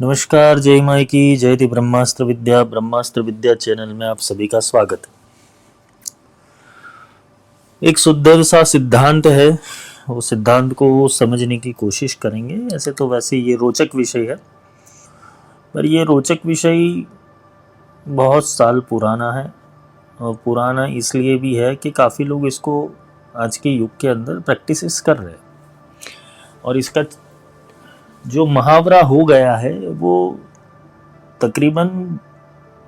नमस्कार, जय माई की जय थी। ब्रह्मास्त्र विद्या चैनल में आप सभी का स्वागत है। एक सुंदर सा सिद्धांत है, वो सिद्धांत को समझने की कोशिश करेंगे। वैसे ये रोचक विषय है, पर ये रोचक विषय बहुत साल पुराना है। और पुराना इसलिए भी है कि काफ़ी लोग इसको आज के युग के अंदर प्रैक्टिस कर रहे हैं, और इसका जो मुहावरा हो गया है वो तकरीबन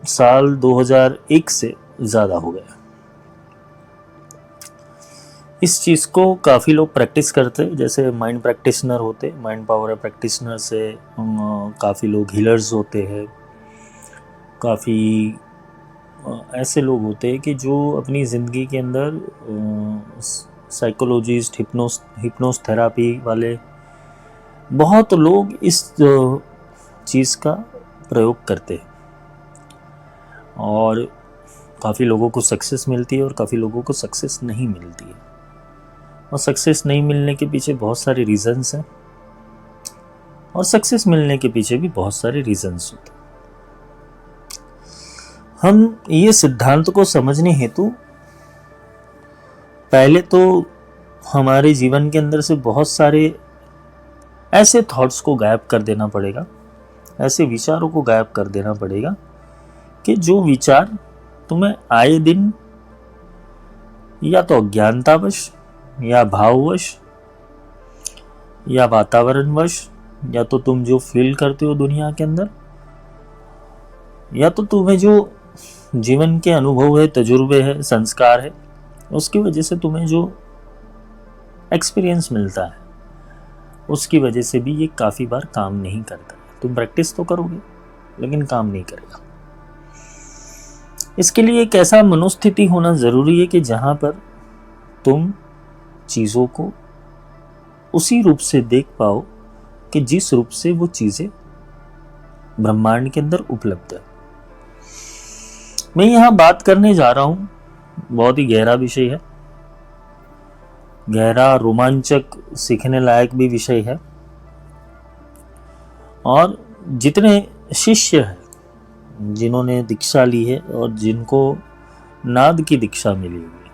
साल 2001 से ज़्यादा हो गया। इस चीज़ को काफ़ी लोग प्रैक्टिस करते हैं, जैसे माइंड प्रैक्टिशनर होते, माइंड पावर प्रैक्टिशनर से काफ़ी लोग हीलर्स होते हैं। काफ़ी ऐसे लोग होते हैं कि जो अपनी ज़िंदगी के अंदर साइकोलॉजिस्ट, हिप्नोस थेरापी वाले बहुत लोग इस चीज़ का प्रयोग करते हैं, और काफ़ी लोगों को सक्सेस मिलती है और काफ़ी लोगों को सक्सेस नहीं मिलती है। और सक्सेस नहीं मिलने के पीछे बहुत सारे रीज़न्स हैं, और सक्सेस मिलने के पीछे भी बहुत सारे रीज़न्स होते हैं। हम ये सिद्धांत को समझने हेतु पहले तो हमारे जीवन के अंदर से बहुत सारे ऐसे थॉट्स को गायब कर देना पड़ेगा, ऐसे विचारों को गायब कर देना पड़ेगा कि जो विचार तुम्हें आए दिन या तो अज्ञानतावश या भाववश या वातावरणवश, या तो तुम जो फील करते हो दुनिया के अंदर, या तो तुम्हें जो जीवन के अनुभव है, तजुर्बे है, संस्कार है, उसकी वजह से तुम्हें जो एक्सपीरियंस मिलता है, उसकी वजह से भी ये काफ़ी बार काम नहीं करता है। तुम प्रैक्टिस तो करोगे लेकिन काम नहीं करेगा। इसके लिए एक ऐसा मनोस्थिति होना ज़रूरी है कि जहाँ पर तुम चीज़ों को उसी रूप से देख पाओ कि जिस रूप से वो चीज़ें ब्रह्मांड के अंदर उपलब्ध है। मैं यहाँ बात करने जा रहा हूँ, बहुत ही गहरा विषय है, गहरा, रोमांचक, सीखने लायक भी विषय है। और जितने शिष्य हैं, जिन्होंने दीक्षा ली है और जिनको नाद की दीक्षा मिली हुई,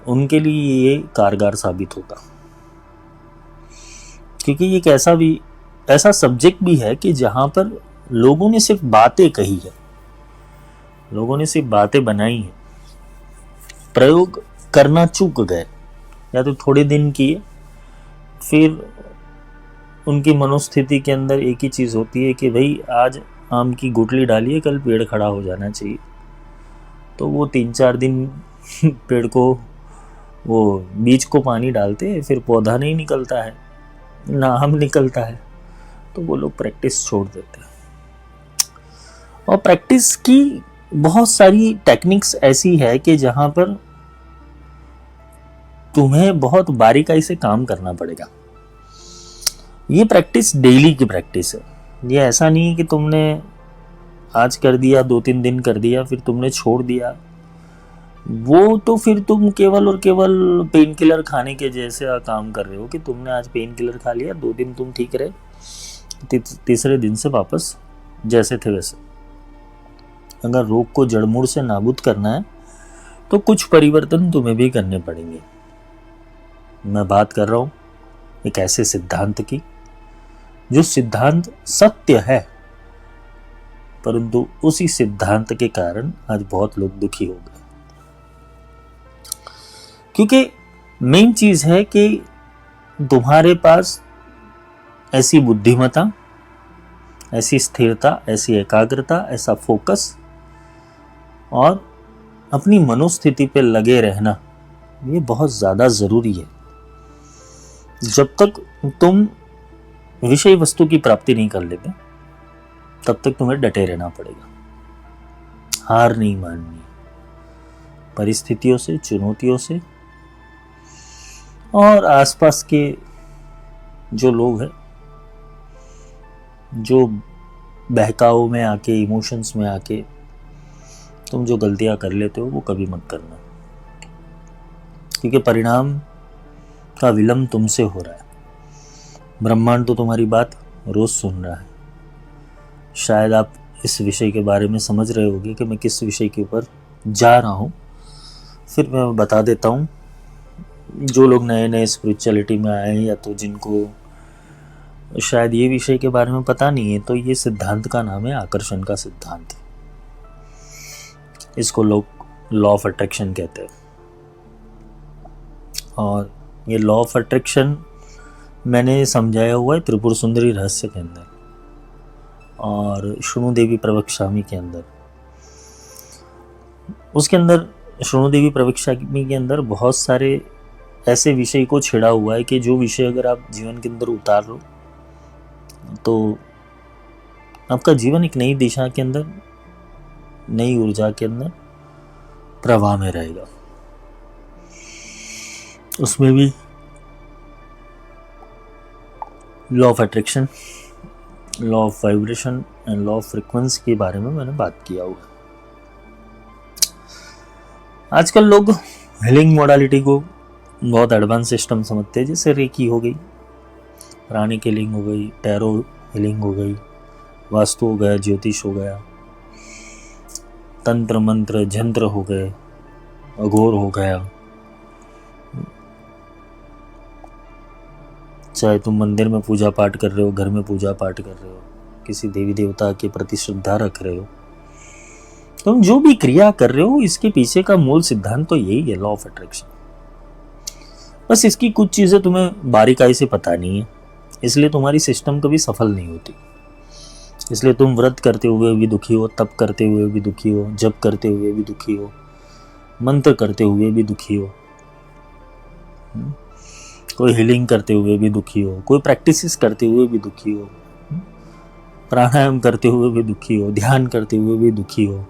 उनके लिए ये कारगर साबित होगा, क्योंकि ये एक ऐसा सब्जेक्ट भी है कि जहाँ पर लोगों ने सिर्फ बातें कही है, लोगों ने सिर्फ बातें बनाई हैं, प्रयोग करना चूक गए, या तो थोड़े दिन किए, फिर उनकी मनोस्थिति के अंदर एक ही चीज़ होती है कि भाई आज आम की गुठली डालिए, कल पेड़ खड़ा हो जाना चाहिए। तो वो 3-4 दिन पेड़ को, वो बीज को पानी डालते हैं, फिर पौधा नहीं निकलता है, ना आम निकलता है, तो वो लोग प्रैक्टिस छोड़ देते हैं। और प्रैक्टिस की बहुत सारी टेक्निक्स ऐसी है कि जहाँ पर तुम्हें बहुत बारीकाई से काम करना पड़ेगा। ये प्रैक्टिस डेली की प्रैक्टिस है। ये ऐसा नहीं है कि तुमने आज कर दिया, 2-3 दिन कर दिया, फिर तुमने छोड़ दिया, वो तो फिर तुम केवल और केवल पेन किलर खाने के जैसे काम कर रहे हो कि तुमने आज पेन किलर खा लिया, 2 दिन तुम ठीक रहे, तीसरे दिन से वापस जैसे थे वैसे। अगर रोग को जड़मूड़ से नाबूद करना है तो कुछ परिवर्तन तुम्हें भी करने पड़ेंगे। मैं बात कर रहा हूँ एक ऐसे सिद्धांत की, जो सिद्धांत सत्य है, परंतु उसी सिद्धांत के कारण आज बहुत लोग दुखी हो गए। क्योंकि मेन चीज है कि तुम्हारे पास ऐसी बुद्धिमत्ता, ऐसी स्थिरता, ऐसी एकाग्रता, ऐसा फोकस और अपनी मनोस्थिति पे लगे रहना, ये बहुत ज़्यादा ज़रूरी है। जब तक तुम विषय वस्तु की प्राप्ति नहीं कर लेते, तब तक तुम्हें डटे रहना पड़ेगा, हार नहीं माननी, परिस्थितियों से, चुनौतियों से, और आसपास के जो लोग हैं, जो बहकाव में आके, इमोशंस में आके तुम जो गलतियां कर लेते हो, वो कभी मत करना, क्योंकि परिणाम का विलंब तुमसे हो रहा है। ब्रह्मांड तो तुम्हारी बात रोज सुन रहा है। शायद आप इस विषय के बारे में समझ रहे होंगे कि मैं किस विषय के ऊपर जा रहा हूँ। फिर मैं बता देता हूँ, जो लोग नए नए स्पिरिचुअलिटी में आए हैं या तो जिनको शायद ये विषय के बारे में पता नहीं है, तो ये सिद्धांत का नाम है आकर्षण का सिद्धांत। इसको लोग लॉ ऑफ अट्रैक्शन कहते हैं। और ये लॉ ऑफ अट्रैक्शन मैंने समझाया हुआ है त्रिपुर सुंदरी रहस्य के अंदर और शुणु देवी प्रवक्ष्यामी के अंदर। उसके अंदर शुणु देवी प्रवक्ष्यामी के अंदर बहुत सारे ऐसे विषय को छेड़ा हुआ है कि जो विषय अगर आप जीवन के अंदर उतार लो तो आपका जीवन एक नई दिशा के अंदर, नई ऊर्जा के अंदर प्रवाह में रहेगा। उसमें भी law of attraction, law of vibration and law of frequency के बारे में मैंने बात किया हुआ। आजकल लोग हीलिंग मोडालिटी को बहुत एडवांस सिस्टम समझते हैं, जैसे रेकी हो गई, प्राणिक हीलिंग हो गई, टैरो हीलिंग हो गई, वास्तु हो गया, ज्योतिष हो गया, तंत्र मंत्र जंत्र हो गए, अघोर हो गया। चाहे तुम मंदिर में पूजा पाठ कर रहे हो, घर में पूजा पाठ कर रहे हो, किसी देवी देवता के प्रति श्रद्धा रख रहे हो, तुम जो भी क्रिया कर रहे हो, इसके पीछे का मूल सिद्धांत तो यही है, लॉ ऑफ अट्रैक्शन। बस इसकी कुछ चीजें तुम्हें बारीकाई से पता नहीं है, इसलिए तुम्हारी सिस्टम कभी सफल नहीं होती। इसलिए तुम व्रत करते हुए भी दुखी हो, तप करते हुए भी दुखी हो, जप करते हुए भी दुखी हो, मंत्र करते हुए भी दुखी हो, कोई हीलिंग करते हुए भी दुखी हो, कोई प्रैक्टिसेस करते हुए भी दुखी हो, प्राणायाम करते हुए भी दुखी हो, ध्यान करते हुए भी दुखी हो।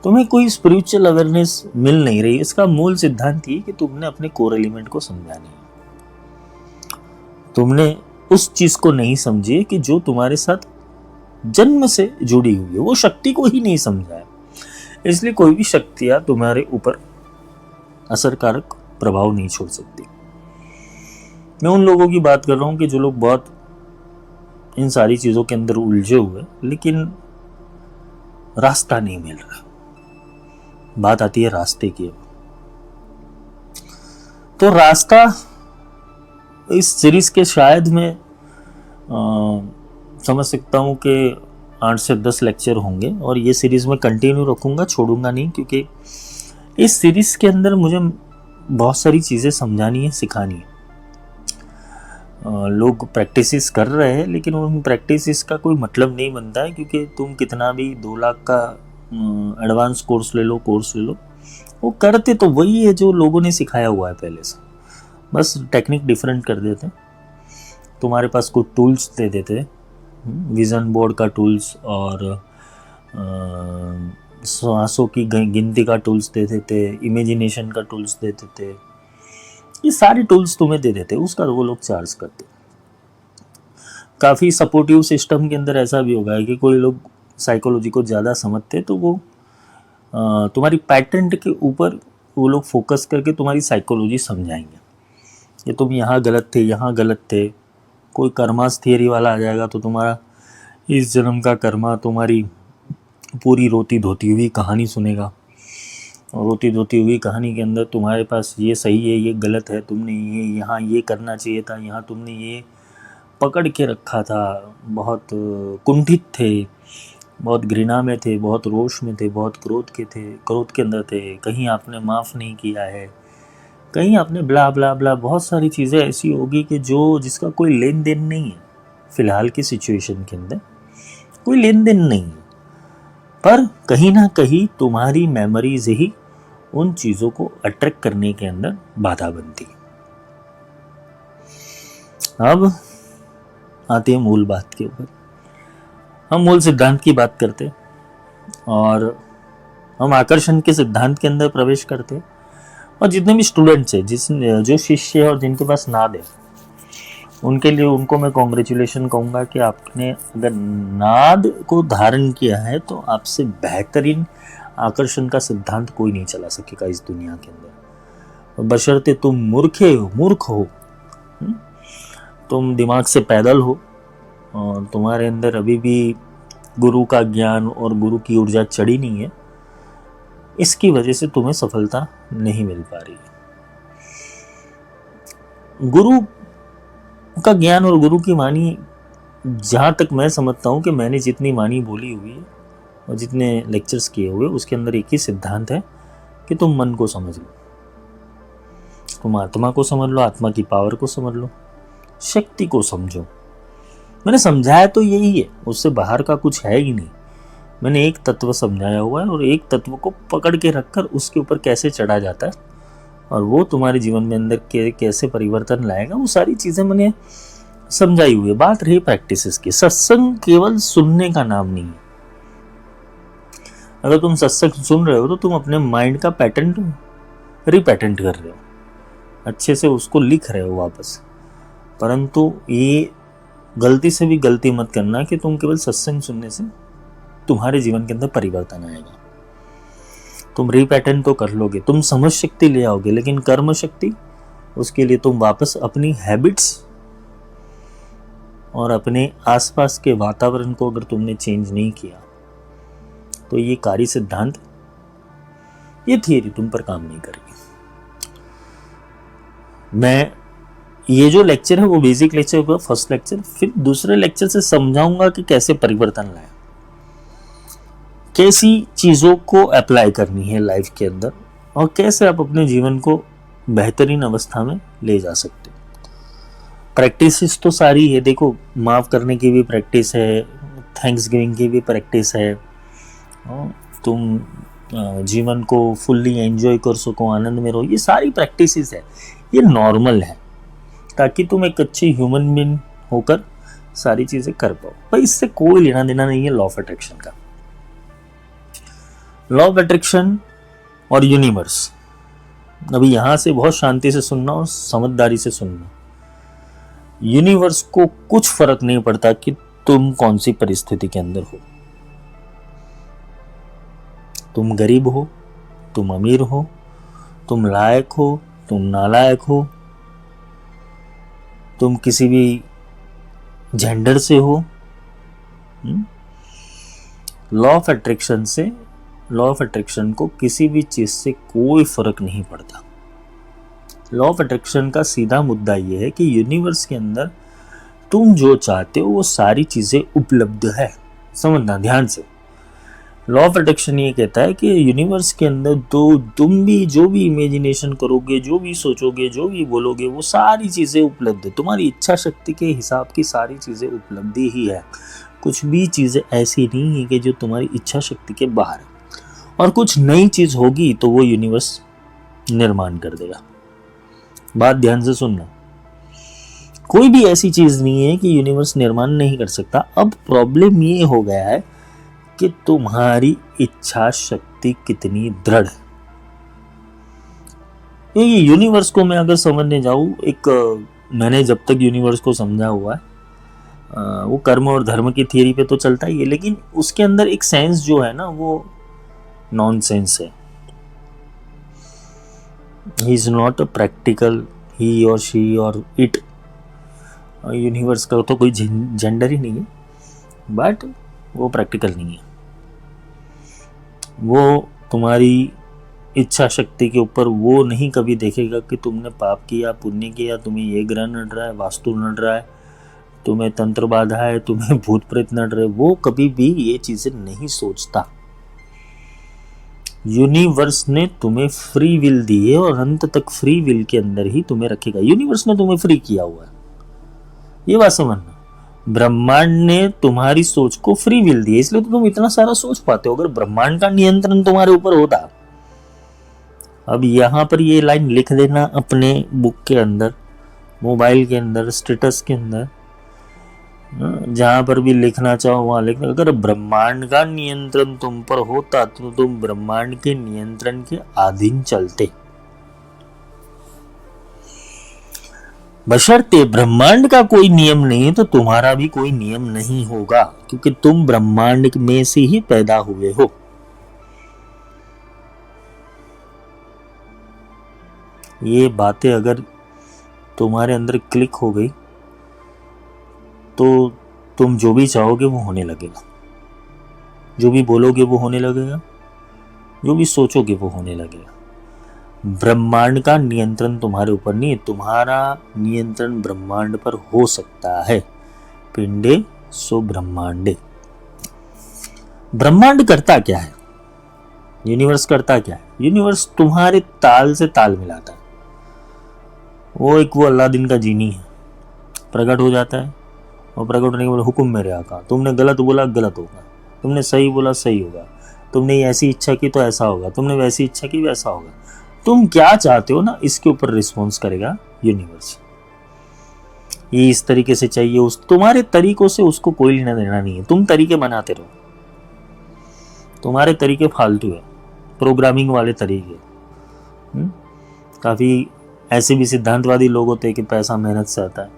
तुम्हें कोई स्पिरिचुअल अवेयरनेस मिल नहीं रही। इसका मूल सिद्धांत ये कि तुमने अपने कोर एलिमेंट को समझा नहीं। तुमने उस चीज को नहीं समझी कि जो तुम्हारे साथ जन्म से जुड़ी हुई है, वो शक्ति को ही नहीं समझा है। इसलिए कोई भी शक्तियां तुम्हारे ऊपर असरकारक प्रभाव नहीं छोड़ सकती। मैं उन लोगों की बात कर रहा हूं कि जो लोग बहुत इन सारी चीजों के अंदर उलझे हुए लेकिन रास्ता नहीं मिल रहा। बात आती है रास्ते की। तो रास्ता इस सीरीज के शायद मैं समझ सकता हूं कि 8 से 10 लेक्चर होंगे और ये सीरीज में कंटिन्यू रखूंगा, छोड़ूंगा नहीं, क्योंकि इस सीरीज के अंदर मुझे बहुत सारी चीजें समझानी है, सिखानी है। लोग प्रैक्टिसेस कर रहे हैं लेकिन उन प्रैक्टिसेस का कोई मतलब नहीं बनता है, क्योंकि तुम कितना भी 2 लाख का एडवांस कोर्स ले लो, वो करते तो वही है जो लोगों ने सिखाया हुआ है पहले से, बस टेक्निक डिफरेंट कर देते। तुम्हारे पास कुछ टूल्स दे देते, विजन बोर्ड का टूल्स और सांसों की गिनती का टूल्स दे देते, इमेजिनेशन का टूल्स दे देते, ये सारे टूल्स तुम्हें दे देते, उसका वो लोग चार्ज करते। काफ़ी सपोर्टिव सिस्टम के अंदर ऐसा भी होगा कि कोई लोग साइकोलॉजी को ज़्यादा समझते तो वो तुम्हारी पैटर्न के ऊपर वो लोग फोकस करके तुम्हारी साइकोलॉजी समझाएंगे। ये तुम यहाँ गलत थे, यहाँ गलत थे। कोई कर्मास थियरी वाला आ जाएगा तो तुम्हारा इस जन्म का कर्मा तुम्हारी पूरी रोती धोती हुई कहानी सुनेगा, और रोती धोती हुई कहानी के अंदर तुम्हारे पास ये सही है, ये गलत है, तुमने ये यहाँ ये करना चाहिए था, यहाँ तुमने ये पकड़ के रखा था, बहुत कुंठित थे, बहुत घृणा में थे, बहुत रोष में थे, बहुत क्रोध के अंदर थे, कहीं आपने माफ़ नहीं किया है, कहीं आपने ब्ला ब्ला ब्ला, बहुत सारी चीज़ें ऐसी होगी कि जिसका कोई लेन देन नहीं है। फ़िलहाल की सिचुएशन के अंदर कोई लेन देन नहीं है, पर कहीं ना कहीं तुम्हारी मेमोरीज ही उन चीज़ों को अट्रैक्ट करने के अंदर बाधा बनती है। अब आते हैं मूल बात के ऊपर। हम मूल सिद्धांत की बात करते और हम आकर्षण के सिद्धांत के अंदर प्रवेश करते, और जितने भी स्टूडेंट्स हैं, जो शिष्य है और जिनके पास नाद है, उनके लिए उनको मैं कॉन्ग्रेचुलेशन कहूँगा कि आपने अगर नाद को धारण किया है तो आपसे बेहतरीन आकर्षण का सिद्धांत कोई नहीं चला सकेगा इस दुनिया के अंदर, बशर्ते तुम मूर्ख हो, तुम दिमाग से पैदल हो और तुम्हारे अंदर अभी भी गुरु का ज्ञान और गुरु की ऊर्जा चढ़ी नहीं है, इसकी वजह से तुम्हें सफलता नहीं मिल पा रही है। गुरु का ज्ञान और गुरु की वाणी, जहाँ तक मैं समझता हूँ कि मैंने जितनी वाणी बोली हुई है और जितने लेक्चर्स किए हुए, उसके अंदर एक ही सिद्धांत है कि तुम मन को समझ लो, तुम आत्मा को समझ लो, आत्मा की पावर को समझ लो, शक्ति को समझो। मैंने समझाया तो यही है, उससे बाहर का कुछ है ही नहीं। मैंने एक तत्व समझाया हुआ है और एक तत्व को पकड़ के रखकर उसके ऊपर कैसे चढ़ा जाता है और वो तुम्हारे जीवन में अंदर कैसे परिवर्तन लाएगा, वो सारी चीजें मैंने समझाई हुई है। बात रही प्रैक्टिसेस की, सत्संग केवल सुनने का नाम नहीं है। अगर तुम सत्संग सुन रहे हो तो तुम अपने माइंड का पैटर्न रिपैटेंट कर रहे हो, अच्छे से उसको लिख रहे हो वापस। परंतु ये गलती से भी गलती मत करना कि तुम केवल सत्संग सुनने से तुम्हारे जीवन के अंदर परिवर्तन आएगा। तुम रीपैटर्न तो कर लोगे, तुम समझ शक्ति ले आओगे, लेकिन कर्म शक्ति, उसके लिए तुम वापस अपनी हैबिट्स और अपने आसपास के वातावरण को अगर तुमने चेंज नहीं किया तो ये कार्य सिद्धांत, ये थियरी तुम पर काम नहीं करेगी। मैं ये जो लेक्चर है वो बेसिक लेक्चर होगा, फर्स्ट लेक्चर, फिर दूसरे लेक्चर से समझाऊंगा कि कैसे परिवर्तन लाए, कैसी चीज़ों को अप्लाई करनी है लाइफ के अंदर और कैसे आप अपने जीवन को बेहतरीन अवस्था में ले जा सकते हो। प्रैक्टिसेस तो सारी है, देखो, माफ़ करने की भी प्रैक्टिस है, थैंक्स गिविंग की भी प्रैक्टिस है, तुम जीवन को फुल्ली एंजॉय कर सको, आनंद में रहो, ये सारी प्रैक्टिसेस है, ये नॉर्मल है ताकि तुम एक अच्छी ह्यूमन बीइंग होकर सारी चीज़ें कर पाओ। पर इससे कोई लेना देना नहीं है लॉ ऑफ अट्रैक्शन का। लॉ ऑफ अट्रैक्शन और यूनिवर्स, अभी यहां से बहुत शांति से सुनना और समझदारी से सुनना। यूनिवर्स को कुछ फर्क नहीं पड़ता कि तुम कौन सी परिस्थिति के अंदर हो, तुम गरीब हो, तुम अमीर हो, तुम लायक हो, तुम नालायक हो, तुम किसी भी जेंडर से हो। लॉ ऑफ अट्रैक्शन से, लॉ ऑफ अट्रैक्शन को किसी भी चीज से कोई फर्क नहीं पड़ता। लॉ ऑफ अट्रैक्शन का सीधा मुद्दा यह है कि यूनिवर्स के अंदर तुम जो चाहते हो वो सारी चीजें उपलब्ध है। समझना ध्यान से, लॉ ऑफ अट्रैक्शन ये कहता है कि यूनिवर्स के अंदर तो तुम भी जो भी इमेजिनेशन करोगे, जो भी सोचोगे, जो भी बोलोगे, वो सारी चीजें उपलब्ध है। तुम्हारी इच्छा शक्ति के हिसाब की सारी चीजें उपलब्धि ही है। कुछ भी चीजें ऐसी नहीं है कि जो तुम्हारी इच्छा शक्ति के बाहर है, और कुछ नई चीज होगी तो वो यूनिवर्स निर्माण कर देगा। बात ध्यान से सुनना, कोई भी ऐसी चीज नहीं है कि यूनिवर्स निर्माण नहीं कर सकता। अब प्रॉब्लम ये हो गया है कि तुम्हारी इच्छा शक्ति कितनी दृढ़ है। ये यूनिवर्स को मैं अगर समझने जाऊं, एक मैंने जब तक यूनिवर्स को समझा हुआ है, वो कर्म और धर्म की थियरी पे तो चलता ही है, लेकिन उसके अंदर एक सेंस जो है ना, वो नॉनसेंस है। He is not a practical, he और शी और इट। यूनिवर्स का तो कोई जेंडर ही नहीं है, बट वो प्रैक्टिकल नहीं है। वो तुम्हारी इच्छा शक्ति के ऊपर वो नहीं कभी देखेगा कि तुमने पाप किया, पुण्य किया, तुम्हें ये ग्रह नड़ रहा है, वास्तु नड़ रहा है, तुम्हें तंत्र बाधा है, तुम्हें भूत प्रेत नड़ रहे, वो कभी भी ये चीजें नहीं सोचता। यूनिवर्स ने तुम्हें फ्री विल दी है और अंत तक फ्री विल के अंदर ही तुम्हें रखेगा। यूनिवर्स ने तुम्हें फ्री किया हुआ है, ये बात समझना। ब्रह्मांड ने तुम्हारी सोच को फ्री विल दी है, इसलिए तो तुम इतना सारा सोच पाते हो। अगर ब्रह्मांड का नियंत्रण तुम्हारे ऊपर होता, अब यहां पर ये लाइन लिख देना अपने बुक के अंदर, मोबाइल के अंदर, स्टेटस के अंदर, जहां पर भी लिखना चाहो वहां लिखना। अगर ब्रह्मांड का नियंत्रण तुम पर होता तो तुम ब्रह्मांड के नियंत्रण के अधीन चलते। बशर्ते ब्रह्मांड का कोई नियम नहीं तो तुम्हारा भी कोई नियम नहीं होगा, क्योंकि तुम ब्रह्मांड में से ही पैदा हुए हो। ये बातें अगर तुम्हारे अंदर क्लिक हो गई तो तुम जो भी चाहोगे वो होने लगेगा, जो भी बोलोगे वो होने लगेगा, जो भी सोचोगे वो होने लगेगा। ब्रह्मांड का नियंत्रण तुम्हारे ऊपर नहीं है, तुम्हारा नियंत्रण ब्रह्मांड पर हो सकता है। पिंडे सो ब्रह्मांडे। ब्रह्मांड करता क्या है, यूनिवर्स करता क्या है? यूनिवर्स तुम्हारे ताल से ताल मिलाता है। वो अल्लादीन का जीनी है, प्रकट हो जाता है और प्रकट होने के बाद हुक्म मेरे आका, तुमने गलत बोला गलत होगा, तुमने सही बोला सही होगा, तुमने ऐसी इच्छा की तो ऐसा होगा, तुमने वैसी इच्छा की वैसा होगा। तुम क्या चाहते हो ना, इसके ऊपर रिस्पॉन्स करेगा यूनिवर्स। ये इस तरीके से चाहिए, उस तुम्हारे तरीकों से उसको कोई लेना देना नहीं है। तुम तरीके बनाते रहो, तुम्हारे तरीके फालतू है, प्रोग्रामिंग वाले तरीके। काफी ऐसे भी सिद्धांतवादी लोग होते हैं कि पैसा मेहनत से आता है,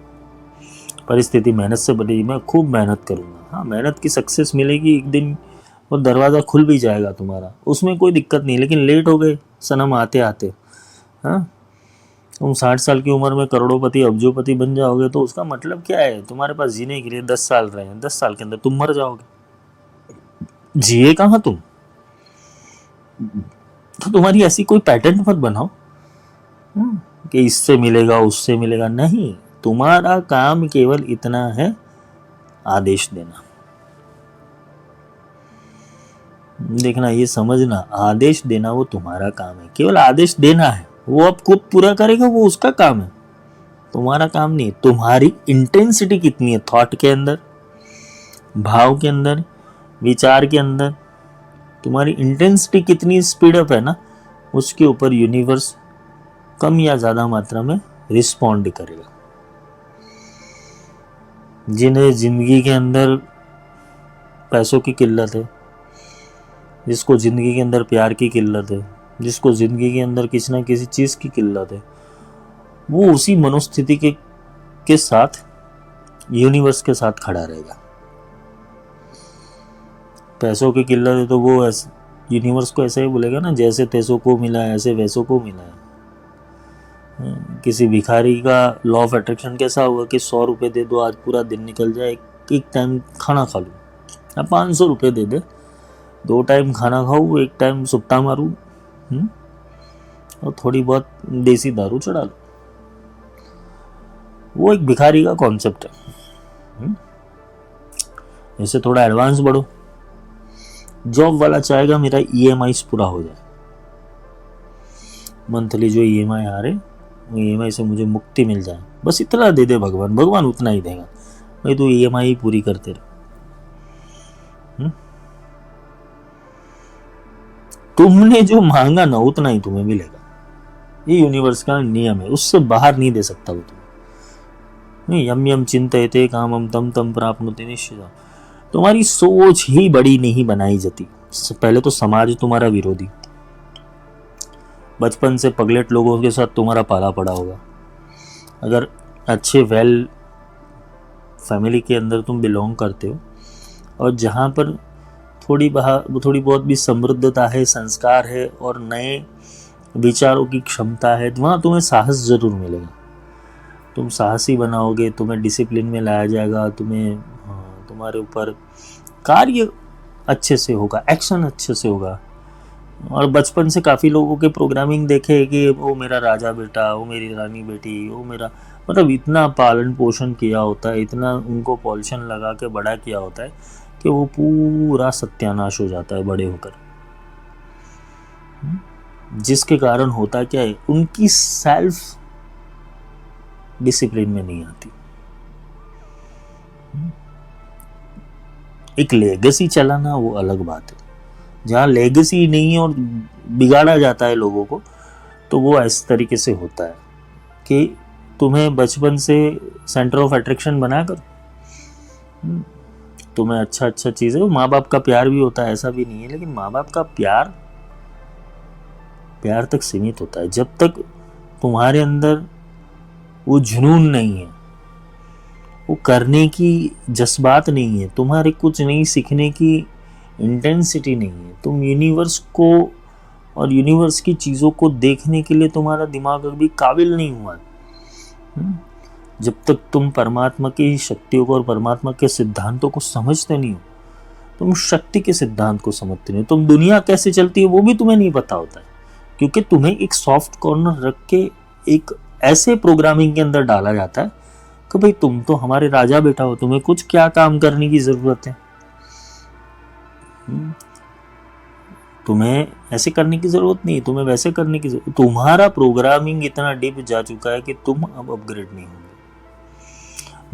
परिस्थिति मेहनत से बनेगी, मैं खूब मेहनत करूंगा। हाँ, मेहनत की सक्सेस मिलेगी, एक दिन वो दरवाजा खुल भी जाएगा तुम्हारा, उसमें कोई दिक्कत नहीं। लेकिन लेट हो गए सनम आते आते। हाँ, तुम 60 साल की उम्र में करोड़ोंपति अब्जोपति बन जाओगे तो उसका मतलब क्या है? तुम्हारे पास जीने के लिए 10 साल रहे हैं, 10 साल के अंदर तुम मर जाओगे। जिए कहाँ तुम? तो तुम्हारी ऐसी कोई पैटर्न मत बनाओ कि इससे मिलेगा उससे मिलेगा। नहीं, तुम्हारा काम केवल इतना है, आदेश देना। देखना, ये समझना, आदेश देना वो तुम्हारा काम है, केवल आदेश देना है। वो अब खुद पूरा करेगा, वो उसका काम है, तुम्हारा काम नहीं। तुम्हारी इंटेंसिटी कितनी है थॉट के अंदर, भाव के अंदर, विचार के अंदर, तुम्हारी इंटेंसिटी कितनी स्पीड अप है ना, उसके ऊपर यूनिवर्स कम या ज्यादा मात्रा में रिस्पॉन्ड करेगा। जिन्हें जिंदगी के अंदर पैसों की किल्लत है, जिसको जिंदगी के अंदर प्यार की किल्लत है, जिसको जिंदगी के अंदर किसी ना किसी चीज की किल्लत है, वो उसी मनोस्थिति के साथ यूनिवर्स के साथ खड़ा रहेगा। पैसों की किल्लत है तो वो यूनिवर्स को ऐसा ही बोलेगा ना, जैसे तैसों को मिला है ऐसे वैसों को मिला है। किसी भिखारी का लॉ ऑफ अट्रैक्शन कैसा होगा कि 100 रुपये दे दो, आज पूरा दिन निकल जाए, एक टाइम खाना खा लूँ, या 500 रुपये दे दे, 2 टाइम खाना खाऊँ, 1 टाइम सुट्टा मारूँ और थोड़ी बहुत देसी दारू चढ़ा लो। वो एक भिखारी का कॉन्सेप्ट है। इससे थोड़ा एडवांस बढ़ो, जॉब वाला चाहेगा मेरा EMI पूरा हो जाए, मंथली जो EMI आ रहे, EMI से मुझे मुक्ति मिल जाए, बस इतना दे दे भगवान, भगवान उतना ही देगा भाई, तू EMI ही पूरी करते रहे। तुमने जो मांगा ना उतना ही तुम्हें मिलेगा, ये यूनिवर्स का नियम है, उससे बाहर नहीं दे सकता वो तुम्हें। यम यम चिंतयते कामम तम तम प्राप्नुते निश्चिता। तुम्हारी सोच ही बड़ी नहीं बनाई जाती। पहले तो समाज तुम्हारा विरोधी, बचपन से पगलेट लोगों के साथ तुम्हारा पाला पड़ा होगा। अगर अच्छे वेल फैमिली के अंदर तुम बिलोंग करते हो और जहाँ पर थोड़ी बहुत भी समृद्धता है, संस्कार है और नए विचारों की क्षमता है, तो वहाँ तुम्हें साहस जरूर मिलेगा। तुम साहसी बनाओगे, तुम्हें डिसिप्लिन में लाया जाएगा, तुम्हारे ऊपर कार्य अच्छे से होगा, एक्शन अच्छे से होगा। और बचपन से काफ़ी लोगों के प्रोग्रामिंग देखे कि वो मेरा राजा बेटा, वो मेरी रानी बेटी, वो मेरा, मतलब इतना पालन पोषण किया होता है, इतना उनको पॉलिशन लगा के बड़ा किया होता है कि वो पूरा सत्यानाश हो जाता है बड़े होकर। जिसके कारण होता क्या है, उनकी सेल्फ डिसिप्लिन में नहीं आती। एक लेगेसी चलाना वो अलग बात है। जहाँ लेगेसी नहीं है और बिगाड़ा जाता है लोगों को, तो वो इस तरीके से होता है कि तुम्हें बचपन से सेंटर ऑफ अट्रैक्शन बनाकर तुम्हें अच्छा चीज़ है। माँ बाप का प्यार भी होता है, ऐसा भी नहीं है, लेकिन माँ बाप का प्यार तक सीमित होता है। जब तक तुम्हारे अंदर वो जुनून नहीं है, वो करने की जज्बात नहीं है, तुम्हारे कुछ नहीं सीखने की इंटेंसिटी नहीं है, तुम यूनिवर्स को और यूनिवर्स की चीज़ों को देखने के लिए तुम्हारा दिमाग अभी काबिल नहीं हुआ है, जब तक तुम परमात्मा की शक्तियों को और परमात्मा के सिद्धांतों को समझते नहीं हो, तुम शक्ति के सिद्धांत को समझते नहीं हो, तुम दुनिया कैसे चलती है वो भी तुम्हें नहीं पता होता है, क्योंकि तुम्हें एक सॉफ्ट कॉर्नर रख के एक ऐसे प्रोग्रामिंग के अंदर डाला जाता है कि भाई तुम तो हमारे राजा बेटा हो, तुम्हें कुछ क्या काम करने की जरूरत है, तुम्हें ऐसे करने की जरूरत नहीं, तुम्हें वैसे करने की जरूरत। तुम्हारा प्रोग्रामिंग इतना डीप जा चुका है कि तुम अब अपग्रेड नहीं होंगे।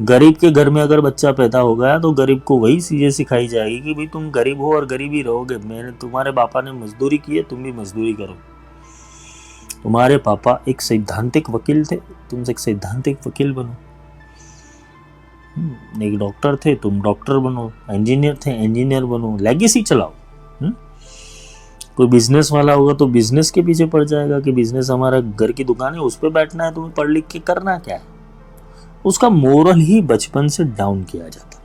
गरीब के घर में अगर बच्चा पैदा हो गया तो गरीब को वही चीजें सिखाई जाएगी कि भाई तुम गरीब हो और गरीब ही रहोगे, मैंने तुम्हारे पापा ने मजदूरी की है, तुम भी मजदूरी करो। तुम्हारे पापा एक सैद्धांतिक वकील थे, तुम एक सैद्धांतिक वकील बनो। एक डॉक्टर थे, तुम डॉक्टर बनो। इंजीनियर थे, इंजीनियर बनो। लेगेसी चलाओ। कोई बिजनेस वाला होगा तो बिजनेस के पीछे पड़ जाएगा कि बिजनेस हमारा घर की दुकान है, उस पर बैठना है, तुम्हें पढ़ लिख के करना क्या है। उसका मोरल ही बचपन से डाउन किया जाता।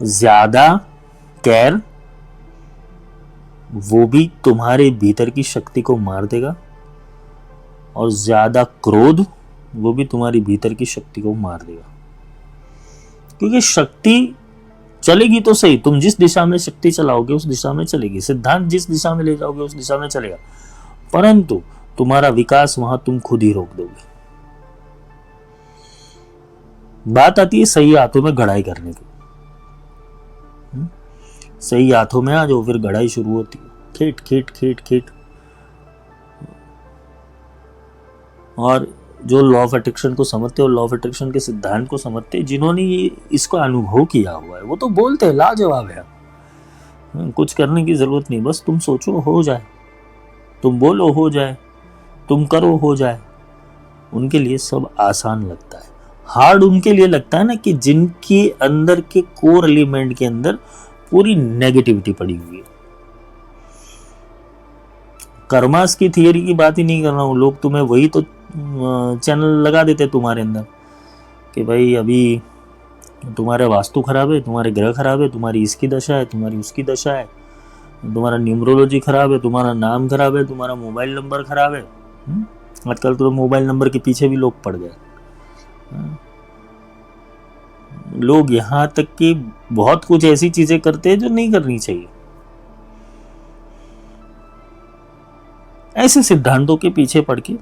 ज्यादा केयर वो भी तुम्हारे भीतर की शक्ति को मार देगा, और ज्यादा क्रोध वो भी तुम्हारी भीतर की शक्ति को मार देगा। क्योंकि शक्ति चलेगी तो सही, तुम जिस दिशा में शक्ति चलाओगे उस दिशा में चलेगी, सिद्धांत जिस दिशा में ले जाओगे उस दिशा में चलेगा, परंतु तुम्हारा विकास वहां तुम खुद ही रोक दोगे। बात आती है सही हाथों में गढ़ाई करने की। सही हाथों में आ जाओ, फिर गढ़ाई शुरू होती है, खेट खेट खेट खेट। और जो लॉ ऑफ अट्रैक्शन को समझते हो, लॉ ऑफ अट्रैक्शन के सिद्धांत को समझते, जिन्होंने ये इसको अनुभव किया हुआ है, वो तो बोलते हैं लाजवाब है, कुछ करने की जरूरत नहीं, बस तुम सोचो हो जाए, तुम बोलो हो जाए, तुम करो हो जाए। उनके लिए सब आसान लगता है। हार्ड उनके लिए लगता है ना कि जिनके अंदर के कोर एलिमेंट के अंदर पूरी नेगेटिविटी पड़ी हुई है। कर्मास की थियरी की बात ही नहीं कर रहा हूं, लोग तुम्हें वही तो चैनल लगा देते तुम्हारे अंदर कि भाई अभी तुम्हारा वास्तु खराब है, तुम्हारे ग्रह खराब है, तुम्हारी इसकी दशा है, तुम्हारी उसकी दशा है, तुम्हारा न्यूमरोलॉजी खराब है, तुम्हारा नाम खराब है, तुम्हारा मोबाइल नंबर खराब है। आजकल तो मोबाइल नंबर के पीछे भी लोग पड़ गए। लोग यहां तक कि बहुत कुछ ऐसी चीजें करते हैं जो नहीं करनी चाहिए। ऐसे सिद्धांतों के पीछे पड़ के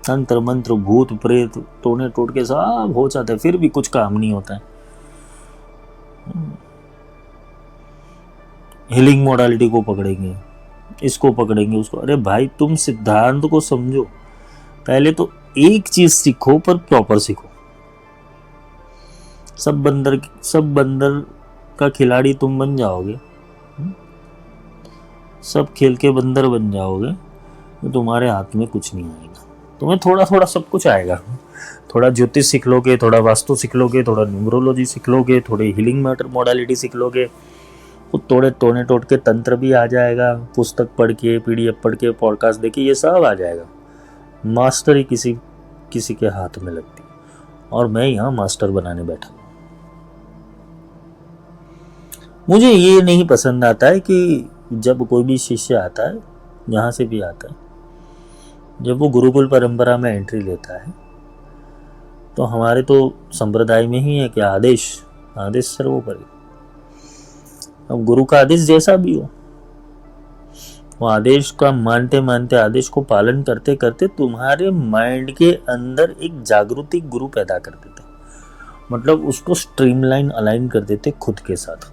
तंत्र मंत्र भूत प्रेत टोने टोटके सब हो जाता है, फिर भी कुछ काम नहीं होता है। हीलिंग मोडालिटी को पकड़ेंगे, इसको पकड़ेंगे, उसको। अरे भाई तुम सिद्धांत को समझो, पहले तो एक चीज सीखो, पर प्रॉपर सीखो। सब बंदर का खिलाड़ी तुम बन जाओगे, सब खेल के बंदर बन जाओगे, तो तुम्हारे हाथ में कुछ नहीं आएगा। तुम्हें थोड़ा थोड़ा सब कुछ आएगा। थोड़ा ज्योतिष सीख लोगे, थोड़ा वास्तु सीख लोगे, थोड़ा न्यूमरोलॉजी सीख लोगे, थोड़े हीलिंग मोडालिटी सीख लोगे, थोड़े टोने टोट के तंत्र भी आ जाएगा, पुस्तक पढ़ के, PDF पढ़ के, पॉडकास्ट देखे, ये सब आ जाएगा। मास्टरी किसी के हाथ में लगती, और मैं यहाँ मास्टर बनाने बैठा। मुझे ये नहीं पसंद आता है कि जब कोई भी शिष्य आता है, जहाँ से भी आता है, जब वो गुरुकुल परंपरा में एंट्री लेता है, तो हमारे तो संप्रदाय में ही है कि आदेश सर्वोपरि। अब गुरु का आदेश जैसा भी हो, वो आदेश का मानते मानते, आदेश को पालन करते करते तुम्हारे माइंड के अंदर एक जागृति गुरु पैदा कर देते, मतलब उसको स्ट्रीमलाइन अलाइन कर देते खुद के साथ।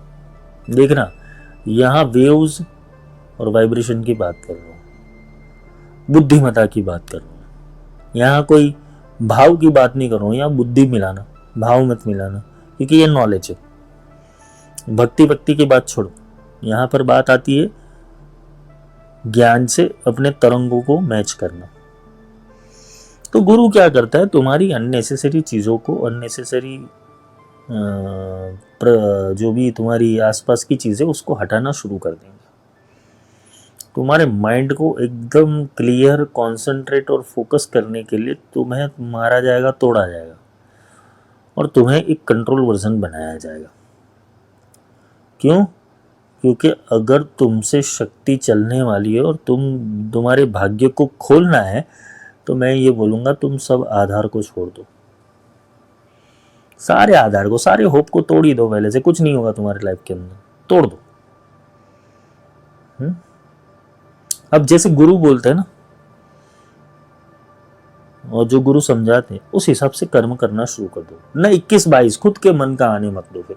देखना, यहाँ वेव्स और वाइब्रेशन की बात कर रहा हूँ, बुद्धिमत्ता की बात कर रहा हूँ, यहाँ कोई भाव की बात नहीं कर रहा हूँ। यहाँ बुद्धि मिलाना, भाव मत मिलाना, क्योंकि ये नॉलेज है। भक्ति की बात छोड़ो, यहाँ पर बात आती है ज्ञान से अपने तरंगों को मैच करना। तो गुरु क्या करता है, तुम्हारी अननेसेसरी चीजों को, अननेसेसरी जो भी तुम्हारी आसपास की चीजें, उसको हटाना शुरू कर देंगे। तुम्हारे माइंड को एकदम क्लियर, कंसंट्रेट और फोकस करने के लिए तुम्हें मारा जाएगा, तोड़ा जाएगा, और तुम्हें एक कंट्रोल वर्जन बनाया जाएगा। क्यों? क्योंकि अगर तुमसे शक्ति चलने वाली है और तुम्हारे भाग्य को खोलना है, तो मैं ये बोलूंगा तुम सब आधार को छोड़ दो, सारे आधार को, सारे होप को तोड़ ही दो पहले से, कुछ नहीं होगा तुम्हारी लाइफ के अंदर, तोड़ दो। अब जैसे गुरु बोलते हैं ना, और जो गुरु समझाते हैं उस हिसाब से कर्म करना शुरू कर दो। न 21-22 खुद के मन का आने मत दो। फिर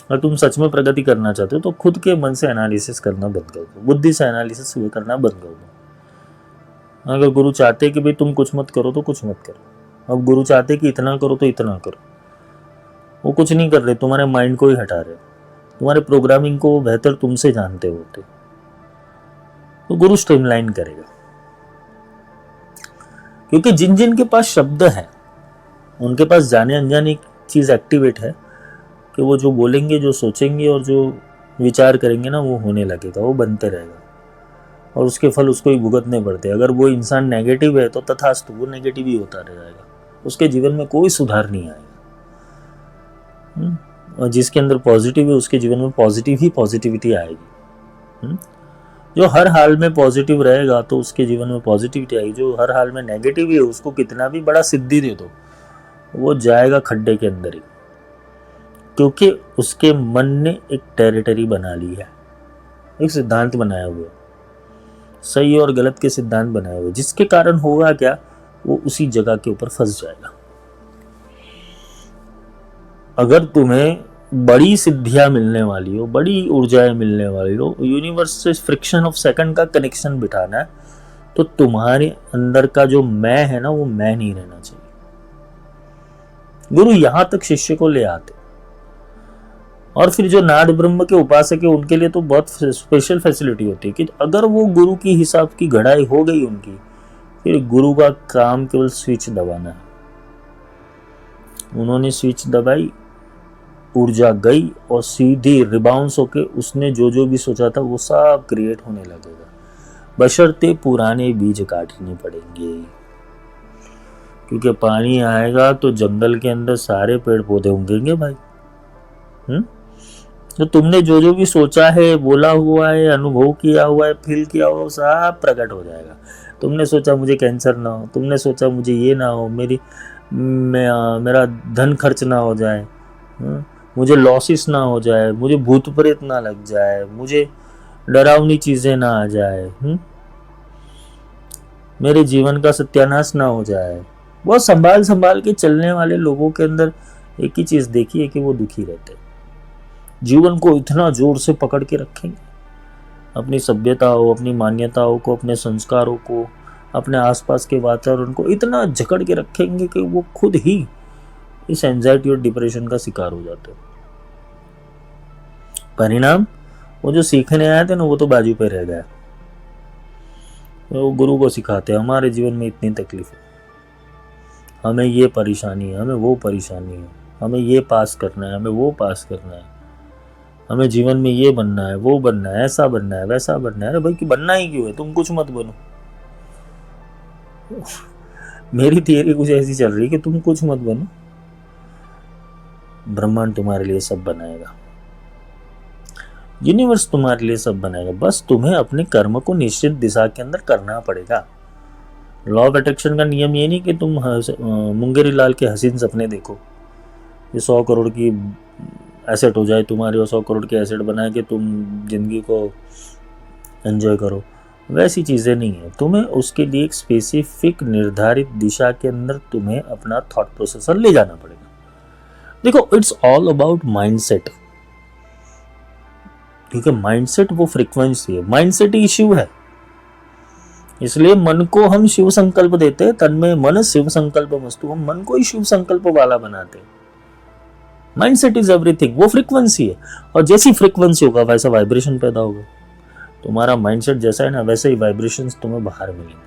अगर तुम सच में प्रगति करना चाहते हो तो खुद के मन से एनालिसिस करना बंद कर दो, बुद्धि से एनालिसिस करना बंद कर दो। अगर गुरु चाहते हैं कि भाई तुम कुछ मत करो तो कुछ मत करो, अब गुरु चाहते कि इतना करो तो इतना करो, वो कुछ नहीं कर रहे, तुम्हारे माइंड को ही हटा रहे, तुम्हारे प्रोग्रामिंग को बेहतर तुमसे जानते होते, तो गुरु स्ट्रीमलाइन करेगा। क्योंकि जिन जिन के पास शब्द है उनके पास जाने अनजाने चीज एक्टिवेट है कि वो जो बोलेंगे, जो सोचेंगे और जो विचार करेंगे ना, वो होने लगेगा, वो बनते रहेगा और उसके फल उसको ही भुगतने पड़ते हैं। अगर वो इंसान नेगेटिव है तो तथास्तु वो नेगेटिव ही होता रह जाएगा, उसके जीवन में कोई सुधार नहीं आएगा। और जिसके अंदर पॉजिटिव है उसके जीवन में पॉजिटिव ही पॉजिटिविटी आएगी। जो हर हाल में पॉजिटिव रहेगा तो उसके जीवन में पॉजिटिविटी आएगी। जो हर हाल में नेगेटिव है उसको कितना भी बड़ा सिद्धि दे दो, वो जाएगा खड्डे के अंदर ही, क्योंकि उसके मन ने एक टेरिटरी बना ली है, एक सिद्धांत बनाया हुआ है, सही और गलत के सिद्धांत बनाए हुए, जिसके कारण होगा क्या, वो उसी जगह के ऊपर फंस जाएगा। अगर तुम्हें बड़ी सिद्धियां मिलने वाली हो, बड़ी ऊर्जाएं मिलने वाली हो, यूनिवर्स से फ्रिक्शन ऑफ सेकंड का कनेक्शन बिठाना है, तो तुम्हारे अंदर का जो मैं है ना, वो मैं नहीं रहना चाहिए। गुरु यहां तक शिष्य को ले आते, और फिर जो नाद ब्रह्म के उपासक है उनके लिए तो बहुत स्पेशल फैसिलिटी होती है कि अगर वो गुरु की हिसाब की घड़ाई हो गई उनकी, फिर गुरु का काम केवल स्विच दबाना है। उन्होंने स्विच दबाई, ऊर्जा गई और सीधी रिबाउंस होके उसने जो जो भी सोचा था वो सब क्रिएट होने लगेगा, बशर्ते पुराने बीज काटने पड़ेंगे। क्योंकि पानी आएगा तो जंगल के अंदर सारे पेड़ पौधे उगेंगे भाई। तो तुमने जो जो भी सोचा है, बोला हुआ है, अनुभव किया हुआ है, फील किया हुआ है, सब प्रकट हो जाएगा। तुमने सोचा मुझे कैंसर ना हो, तुमने सोचा मुझे ये ना हो, मेरा धन खर्च ना हो जाए, मुझे लॉसेस ना हो जाए, मुझे भूत प्रेत ना लग जाए, मुझे डरावनी चीजें ना आ जाए, मेरे जीवन का सत्यानाश ना हो जाए। बहुत संभाल संभाल के चलने वाले लोगों के अंदर एक ही चीज देखी है कि वो दुखी रहते हैं। जीवन को इतना जोर से पकड़ के रखेंगे, अपनी सभ्यताओं, अपनी मान्यताओं को, अपने संस्कारों को, अपने आसपास के वातावरण को इतना जकड़ के रखेंगे कि वो खुद ही इस एंजाइटी और डिप्रेशन का शिकार हो जाते हैं। परिणाम, वो जो सीखने आए थे ना, वो तो बाजू पे रह गया। वो गुरु को सिखाते हैं हमारे जीवन में इतनी तकलीफ है, हमें ये परेशानी है, हमें वो परेशानी है, हमें ये पास करना है, हमें वो पास करना है, हमें जीवन में ये बनना है, वो बनना है, ऐसा बनना है, वैसा बनना है। अरे भाई कि बनना ही क्यों है, तुम कुछ मत बनो। मेरी थियरी कुछ ऐसी चल रही है कि तुम कुछ मत बनो, ब्रह्मांड तुम्हारे लिए सब बनाएगा, यूनिवर्स तुम्हारे लिए सब बनाएगा। बस तुम्हें अपने कर्म को निश्चित दिशा के अंदर करना पड़ेगा। लॉ ऑफ अट्रैक्शन का नियम ये नहीं कि तुम मुंगेरी लाल के हसीन सपने देखो, ये 100 करोड़ की एसेट हो जाए तुम्हारी और 100 करोड़ के एसेट बना के तुम जिंदगी को एंजॉय करो, वैसी चीज़ें नहीं है। तुम्हें उसके लिए एक स्पेसिफिक निर्धारित दिशा के अंदर तुम्हें अपना थॉट प्रोसेसर ले जाना पड़ेगा। देखो, इट्स ऑल अबाउट माइंडसेट, क्योंकि माइंडसेट वो फ्रीक्वेंसी है, माइंडसेट ही शिव है। इसलिए मन को हम शिव संकल्प देते हैं, तन में मन शिव संकल्प मस्तु, हम मन को ही शिव संकल्प वाला बनाते हैं। माइंडसेट इज एवरीथिंग, वो फ्रीक्वेंसी है, और जैसी फ्रीक्वेंसी होगा वैसा वाइब्रेशन पैदा होगा। तुम्हारा माइंडसेट जैसा है ना, वैसे ही वाइब्रेशंस तुम्हें बाहर मिलेंगे।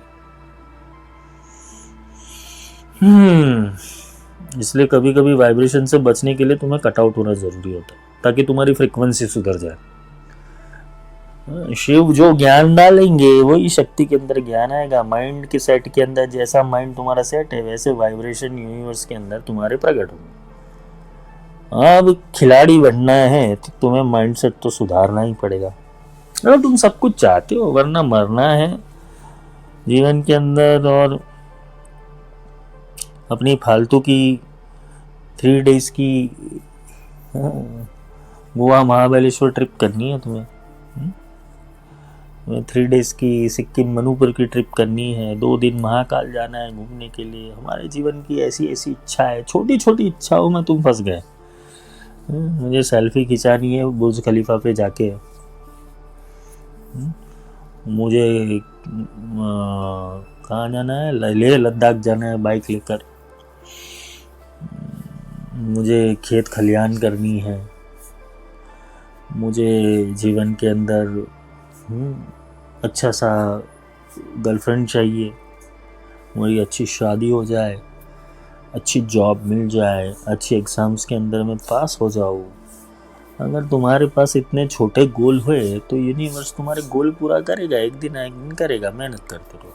इसलिए कभी कभी वाइब्रेशन से बचने के लिए तुम्हें कट आउट होना जरूरी होता है, ताकि तुम्हारी फ्रीक्वेंसी सुधर जाए। शिव जो ज्ञान डालेंगे वही शक्ति के अंदर ज्ञान आएगा। माइंड के सेट के अंदर जैसा माइंड तुम्हारा सेट है, वैसे वाइब्रेशन यूनिवर्स के अंदर तुम्हारे प्रकट होंगे। अब खिलाड़ी बनना है तो तुम्हें माइंडसेट तो सुधारना ही पड़ेगा। अगर तुम सब कुछ चाहते हो, वरना मरना है जीवन के अंदर और अपनी फालतू की 3 डेज की गोवा महाबलेश्वर ट्रिप करनी है तुम्हें, 3 डेज की सिक्किम मणिपुर की ट्रिप करनी है, 2 दिन महाकाल जाना है घूमने के लिए। हमारे जीवन की ऐसी ऐसी इच्छा है, छोटी छोटी इच्छाओं में तुम फंस गए। मुझे सेल्फी खिंचानी है बुर्ज खलीफा पे जाके, मुझे कहाँ जाना है, लेह लद्दाख जाना है बाइक लेकर, मुझे खेत खलियान करनी है, मुझे जीवन के अंदर अच्छा सा गर्लफ्रेंड चाहिए, मेरी अच्छी शादी हो जाए, अच्छी जॉब मिल जाए, अच्छी एग्ज़ाम्स के अंदर मैं पास हो जाऊँ। अगर तुम्हारे पास इतने छोटे गोल हुए तो यूनिवर्स तुम्हारे गोल पूरा करेगा, एक दिन करेगा। मेहनत करते रहो।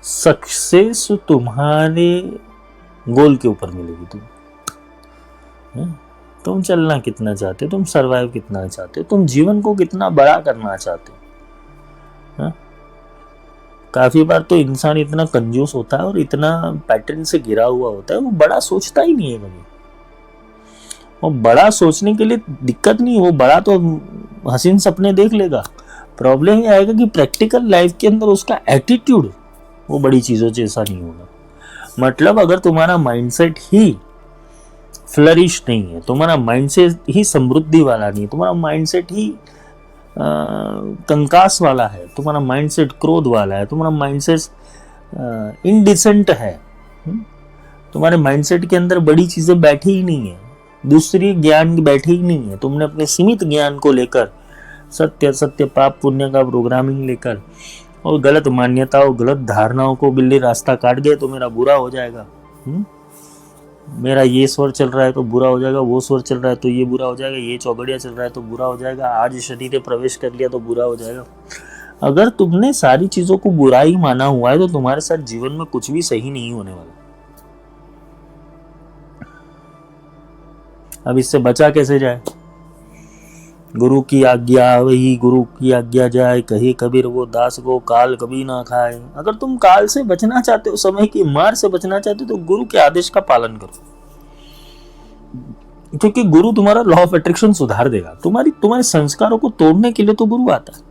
सक्सेस तुम्हारे गोल के ऊपर मिलेगी। तुम चलना कितना चाहते हो, तुम सरवाइव कितना चाहते हो, तुम जीवन को कितना बड़ा करना चाहते हो। काफी बार तो इंसान इतना कंजूस होता है और इतना पैटर्न से घिरा हुआ होता है, वो बड़ा सोचता ही नहीं है कभी। वो बड़ा सोचने के लिए दिक्कत नहीं, वो बड़ा तो हसीन सपने देख लेगा। प्रॉब्लम ये आएगा कि प्रैक्टिकल लाइफ के अंदर उसका एटीट्यूड वो बड़ी चीजों जैसा नहीं होगा। मतलब अगर तुम्हारा माइंडसेट ही फ्लरिश नहीं है, तुम्हारा माइंडसेट ही समृद्धि वाला नहीं है, तुम्हारा माइंडसेट ही कंकास वाला है, तुम्हारा माइंडसेट क्रोध वाला है, तुम्हारा माइंडसेट इनडिसेंट है, तुम्हारे माइंडसेट के अंदर बड़ी चीजें बैठी ही नहीं है, दूसरी ज्ञान बैठे ही नहीं है, तुमने अपने सीमित ज्ञान को लेकर सत्य सत्य पाप पुण्य का प्रोग्रामिंग लेकर और गलत मान्यताओं गलत धारणाओं को बिल्ली रास्ता काट गए तो मेरा बुरा हो जाएगा, मेरा ये स्वर चल रहा है तो बुरा हो जाएगा, वो स्वर चल रहा है तो ये बुरा हो जाएगा, ये चौगड़िया चल रहा है तो बुरा हो जाएगा, आज शनि ने प्रवेश कर लिया तो बुरा हो जाएगा। अगर तुमने सारी चीजों को बुरा ही माना हुआ है तो तुम्हारे साथ जीवन में कुछ भी सही नहीं होने वाला। अब इससे बचा कैसे जाए? गुरु की आज्ञा वही गुरु की आज्ञा जाए, कहे कबीर वो दास को काल कभी ना खाए। अगर तुम काल से बचना चाहते हो, समय की मार से बचना चाहते हो तो गुरु के आदेश का पालन करो, क्योंकि गुरु तुम्हारा लॉ ऑफ अट्रैक्शन सुधार देगा। तुम्हारे संस्कारों को तोड़ने के लिए तो गुरु आता है।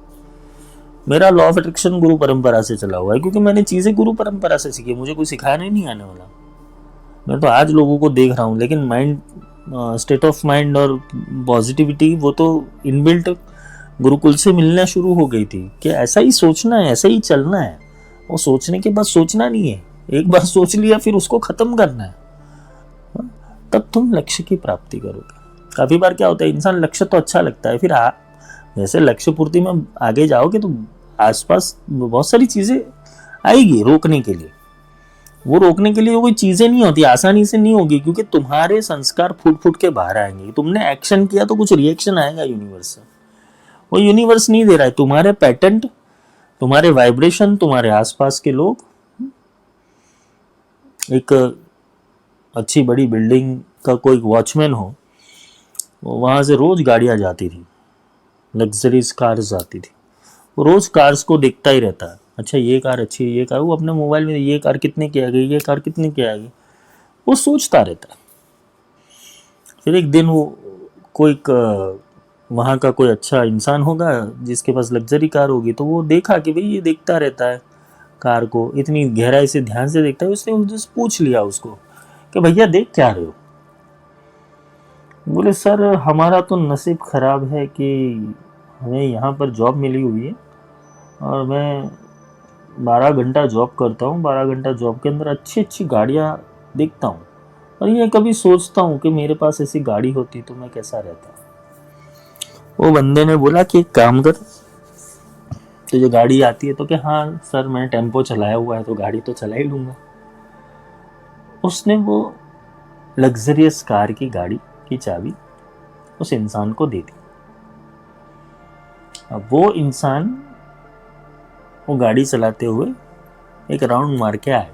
मेरा लॉ ऑफ अट्रैक्शन गुरु परंपरा से चला हुआ है, क्योंकि मैंने चीजें गुरु परंपरा से सीखी, मुझे कोई सिखाने नहीं आने वाला। मैं तो आज लोगों को देख रहा हूँ, लेकिन माइंड स्टेट ऑफ माइंड और पॉजिटिविटी वो तो इनबिल्ट गुरुकुल से मिलना शुरू हो गई थी कि ऐसा ही सोचना है, ऐसा ही चलना है। और सोचने के बाद सोचना नहीं है, एक बार सोच लिया फिर उसको खत्म करना है, तब तुम लक्ष्य की प्राप्ति करोगे। काफी बार क्या होता है, इंसान लक्ष्य तो अच्छा लगता है, फिर जैसे लक्ष्य पूर्ति में आगे जाओगे तो आसपास बहुत सारी चीजें आएगी रोकने के लिए। वो रोकने के लिए कोई चीजें नहीं होती, आसानी से नहीं होगी, क्योंकि तुम्हारे संस्कार फूट फूट के बाहर आएंगे। तुमने एक्शन किया तो कुछ रिएक्शन आएगा यूनिवर्स से। वो यूनिवर्स नहीं दे रहा है, तुम्हारे पैटर्न, तुम्हारे वाइब्रेशन, तुम्हारे आसपास के लोग। एक अच्छी बड़ी बिल्डिंग का कोई वॉचमैन हो, वहां से रोज गाड़ियां जाती थी, लग्जरीज कार्स जाती थी, वो रोज कार्स को देखता ही रहता है। अच्छा ये कार अच्छी है, ये कार, वो अपने मोबाइल में ये कार कितने की आ गई, ये कार कितने की आ गई, वो सोचता रहता है। फिर एक दिन वो कोई वहाँ का कोई अच्छा इंसान होगा जिसके पास लग्जरी कार होगी, तो वो देखा कि भाई ये देखता रहता है कार को, इतनी गहराई से ध्यान से देखता है। उसने पूछ लिया उसको कि भैया देख क्या रहे हो? बोले सर हमारा तो नसीब खराब है कि हमें यहाँ पर जॉब मिली हुई है और मैं 12 घंटा जॉब करता हूँ, 12 घंटा जॉब के अंदर अच्छी अच्छी गाड़ियाँ देखता हूँ और ये कभी सोचता हूँ कि मेरे पास ऐसी गाड़ी होती तो मैं कैसा रहता। वो बंदे ने बोला कि एक काम कर, तुझे गाड़ी आती है? तो क्या हाँ सर मैंने टेम्पो चलाया हुआ है तो गाड़ी तो चला ही लूँगा। उसने वो लग्जरियस कार की गाड़ी की चाबी उस इंसान को दे दी। अब वो इंसान वो गाड़ी चलाते हुए एक राउंड मार के आए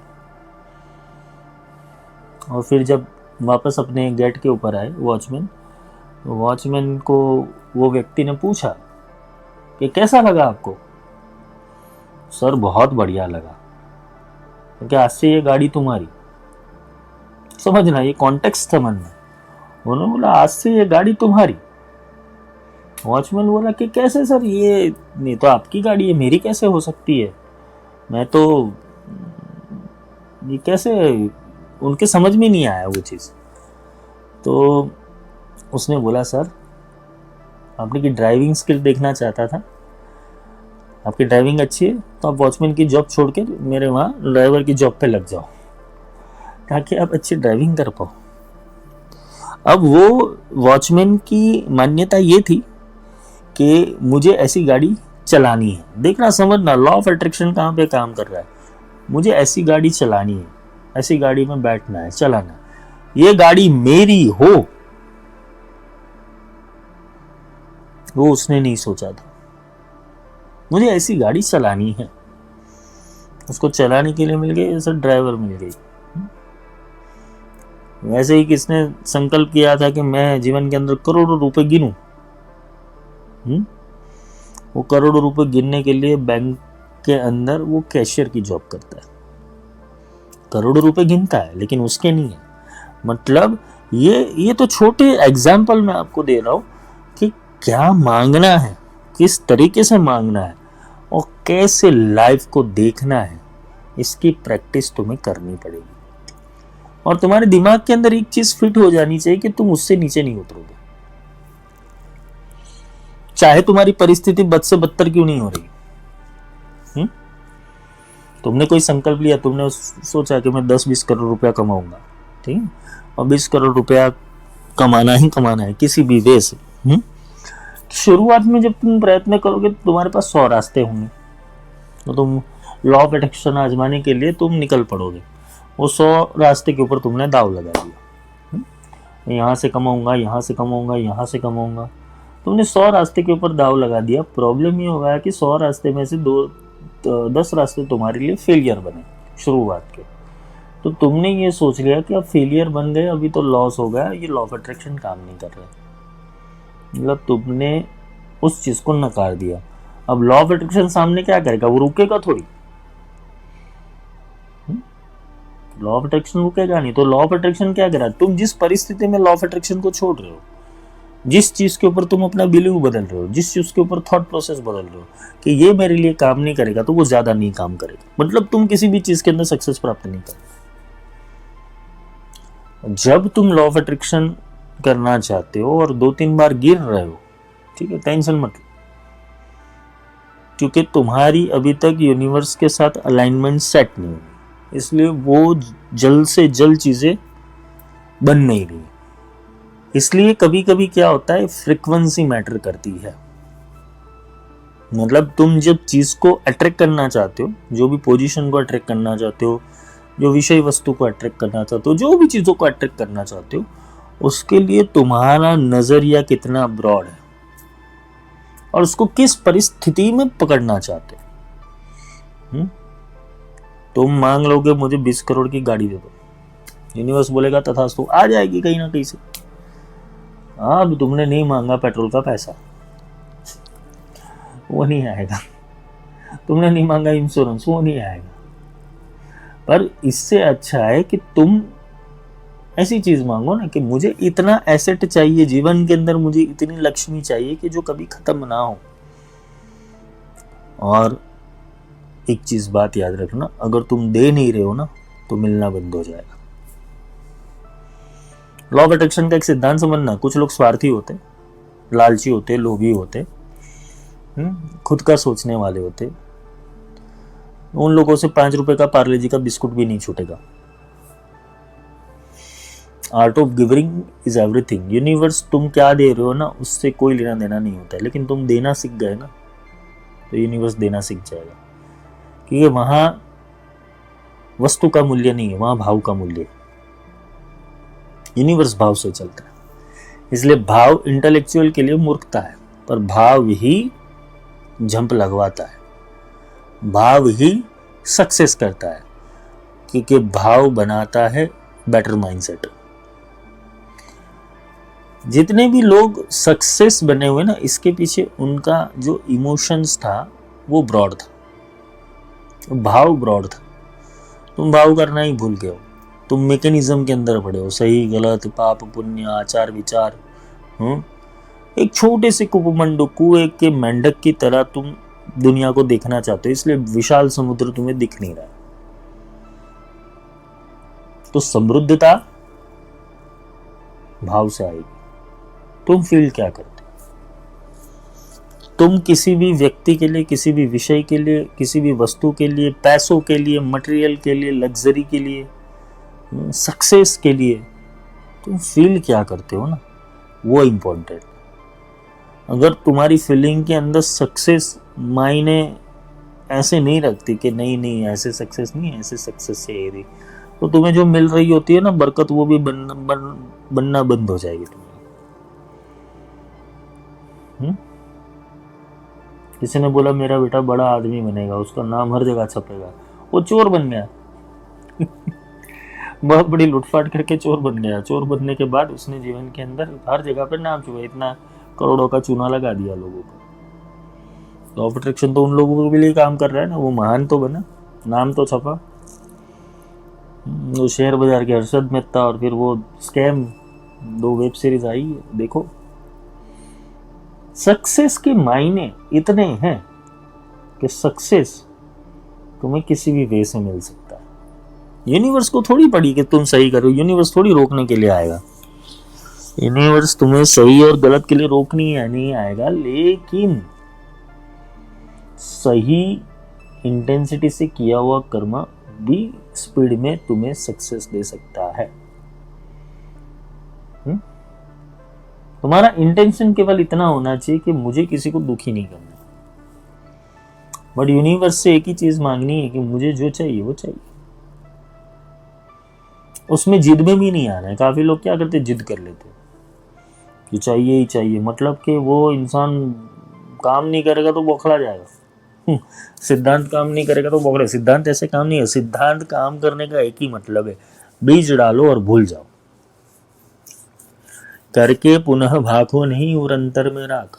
और फिर जब वापस अपने गेट के ऊपर आए वॉचमैन को वो व्यक्ति ने पूछा कि कैसा लगा आपको? सर बहुत बढ़िया लगा। क्योंकि आज से ये गाड़ी तुम्हारी। समझना, ये कॉन्टेक्स्ट समझना। उन्होंने बोला आज से ये गाड़ी तुम्हारी। वॉचमैन बोला कि कैसे सर, ये नहीं तो आपकी गाड़ी है, मेरी कैसे हो सकती है, मैं तो ये कैसे, उनके समझ में नहीं आया वो चीज़। तो उसने बोला सर आपने की ड्राइविंग स्किल देखना चाहता था, आपकी ड्राइविंग अच्छी है तो आप वॉचमैन की जॉब छोड़ के मेरे वहाँ ड्राइवर की जॉब पे लग जाओ ताकि आप अच्छी ड्राइविंग कर पाओ। अब वो वॉचमैन की मान्यता ये थी कि मुझे ऐसी गाड़ी चलानी है। देखना, समझना, लॉ ऑफ अट्रैक्शन कहाँ पे काम कर रहा है। मुझे ऐसी गाड़ी चलानी है, ऐसी गाड़ी में बैठना है, चलाना है, ये गाड़ी मेरी हो, वो उसने नहीं सोचा था। मुझे ऐसी गाड़ी चलानी है, उसको चलाने के लिए मिल गई ऐसा ड्राइवर मिल गई। वैसे ही किसने संकल्प किया था कि मैं जीवन के अंदर करोड़ों रुपए गिनूं, वो करोड़ों रुपए गिनने के लिए बैंक के अंदर वो कैशियर की जॉब करता है, करोड़ों रुपए गिनता है लेकिन उसके नहीं है। मतलब ये तो छोटे एग्जाम्पल मैं आपको दे रहा हूं कि क्या मांगना है, किस तरीके से मांगना है और कैसे लाइफ को देखना है, इसकी प्रैक्टिस तुम्हें करनी पड़ेगी। और तुम्हारे दिमाग के अंदर एक चीज फिट हो जानी चाहिए कि तुम उससे नीचे नहीं उतरोगे, चाहे तुम्हारी परिस्थिति बद से बदतर क्यों नहीं हो रही। तुमने कोई संकल्प लिया, तुमने सोचा कि मैं 10-20 करोड़ रुपया कमाऊंगा, ठीक है, और 20 करोड़ रुपया कमाना ही कमाना है किसी भी वे से। शुरुआत में जब तुम प्रयत्न करोगे तो तुम्हारे पास 100 रास्ते होंगे, तो तुम लॉ ऑफ अट्रैक्शन आजमाने के लिए तुम निकल पड़ोगे। वो 100 रास्ते के ऊपर तुमने दाव लगा दिया, यहाँ से कमाऊंगा, यहाँ से कमाऊंगा, यहाँ से कमाऊंगा। तुमने 100 रास्ते के ऊपर दाव लगा दिया। प्रॉब्लम ये होगा कि 100 रास्ते में से 10 रास्ते तुम्हारे लिए फेलियर बने शुरुआत के। तो तुमने ये सोच लिया कि अब फेलियर बन गए, अभी तो लॉस हो गया, ये लॉ ऑफ अट्रैक्शन काम नहीं कर रहा। मतलब तुमने उस चीज को नकार दिया। अब लॉ ऑफ अट्रैक्शन सामने क्या करेगा, वो रुकेगा थोड़ी। लॉ ऑफ अट्रैक्शन रुकेगा नहीं। तो लॉ ऑफ अट्रैक्शन क्या करा, तुम जिस परिस्थिति में लॉ ऑफ अट्रैक्शन को छोड़ रहे हो, जिस चीज के ऊपर तुम अपना बिलीव बदल रहे हो, जिस चीज के ऊपर थॉट प्रोसेस बदल रहे हो कि ये मेरे लिए काम नहीं करेगा, तो वो ज्यादा नहीं काम करेगा। मतलब तुम किसी भी चीज के अंदर सक्सेस प्राप्त नहीं करोगे। जब तुम लॉ ऑफ अट्रैक्शन करना चाहते हो और 2-3 बार गिर रहे हो, ठीक है, टेंशन मत लो, क्योंकि तुम्हारी अभी तक यूनिवर्स के साथ अलाइनमेंट सेट नहीं हुई, इसलिए वो जल्द से जल्द चीजें बन नहीं रही। इसलिए कभी कभी क्या होता है, फ्रीक्वेंसी मैटर करती है। मतलब तुम जब चीज को अट्रैक्ट करना चाहते हो, जो भी पोजीशन को अट्रैक्ट करना चाहते हो, जो विषय वस्तु को अट्रैक्ट करना चाहते हो, जो भी चीजों को अट्रैक्ट करना चाहते हो, उसके लिए तुम्हारा नजरिया कितना ब्रॉड है और उसको किस परिस्थिति में पकड़ना चाहते हो। तुम मांग लोगे मुझे 20 करोड़ की गाड़ी दे दो, यूनिवर्स बोलेगा तथास्तु, आ जाएगी कहीं ना कहीं से। अब तुमने नहीं मांगा पेट्रोल का पैसा, वो नहीं आएगा। तुमने नहीं मांगा इंश्योरेंस, वो नहीं आएगा। पर इससे अच्छा है कि तुम ऐसी चीज मांगो ना कि मुझे इतना एसेट चाहिए जीवन के अंदर, मुझे इतनी लक्ष्मी चाहिए कि जो कभी खत्म ना हो। और एक चीज बात याद रखना, अगर तुम दे नहीं रहे हो ना तो मिलना बंद हो जाएगा। लॉ ऑफ अट्रैक्शन का एक सिद्धांत समझना, कुछ लोग स्वार्थी होते, लालची होते, लोभी होते, खुद का सोचने वाले होते। उन लोगों से 5 रुपए का पार्ले जी का बिस्कुट भी नहीं छूटेगा। Art of giving is everything. Universe तुम क्या दे रहे हो ना, उससे कोई लेना देना नहीं होता है, लेकिन तुम देना सीख गए ना तो यूनिवर्स देना सीख जाएगा। क्योंकि वहां वस्तु का मूल्य नहीं है, वहां भाव का मूल्य है। यूनिवर्स भाव से चलता है, इसलिए भाव इंटेलेक्चुअल के लिए मूर्खता है, पर भाव ही जंप लगवाता है, भाव ही सक्सेस करता है, क्योंकि भाव बनाता है बेटर माइंडसेट। जितने भी लोग सक्सेस बने हुए ना, इसके पीछे उनका जो इमोशंस था वो ब्रॉड था, भाव ब्रॉड था। तुम भाव करना ही भूल गए हो, तुम मैकेनिज्म के अंदर पड़े हो, सही गलत, पाप पुण्य, आचार विचार। एक छोटे से कुपमंडू कुएं के मेंढक की तरह तुम दुनिया को देखना चाहते हो, इसलिए विशाल समुद्र तुम्हें दिख नहीं रहा। तो समृद्धता भाव से आएगी। तुम फील क्या करते हो? तुम किसी भी व्यक्ति के लिए, किसी भी विषय के लिए, किसी भी वस्तु के लिए, पैसों के लिए, मटेरियल के लिए, लग्जरी के लिए, सक्सेस के लिए तुम फील क्या करते हो ना, वो इम्पोर्टेंट। अगर तुम्हारी फीलिंग के अंदर सक्सेस मायने ऐसे नहीं रखती कि नहीं ऐसे सक्सेस नहीं, ऐसे सक्सेस चाहिए, तो तुम्हें जो मिल रही होती है ना बरकत, वो भी बनना बंद हो जाएगी तुम्हें। किसी ने बोला मेरा बेटा बड़ा आदमी बनेगा, उसका नाम हर जगह छपेगा, वो चोर बन गया। बहुत बड़ी लूटपाट करके चोर बन गया। चोर बनने के बाद उसने जीवन के अंदर हर जगह पर नाम छुपा, इतना करोड़ों का चूना लगा दिया लोगों को। लॉ ऑफ अट्रैक्शन तो उन लोगों के लिए काम कर रहा है ना, वो महान तो बना, नाम तो छपा। वो शेयर बाजार के हर्षद मेहता और फिर वो स्कैम, 2 वेब सीरीज आई है, देखो। सक्सेस के मायने इतने हैं कि सक्सेस तुम्हें किसी भी वे से मिल सकता है। यूनिवर्स को थोड़ी पड़ी कि तुम सही करो, यूनिवर्स थोड़ी रोकने के लिए आएगा। यूनिवर्स तुम्हें सही और गलत के लिए रोकनी नहीं आएगा, लेकिन सही इंटेंसिटी से किया हुआ कर्म भी स्पीड में तुम्हें सक्सेस दे सकता है। तुम्हारा इंटेंशन केवल इतना होना चाहिए कि मुझे किसी को दुखी नहीं करना, बट यूनिवर्स से एक ही चीज मांगनी है कि मुझे जो चाहिए वो चाहिए। उसमें जिद में भी नहीं आना है। काफी लोग क्या करते, जिद कर लेते कि चाहिए ही चाहिए, मतलब कि वो इंसान काम नहीं करेगा तो बौखला जाएगा। सिद्धांत काम नहीं करेगा तो बौखला। सिद्धांत ऐसे काम नहीं है। सिद्धांत काम करने का एक ही मतलब है, बीज डालो और भूल जाओ। करके पुनः भाखो नहीं और अंतर में राख।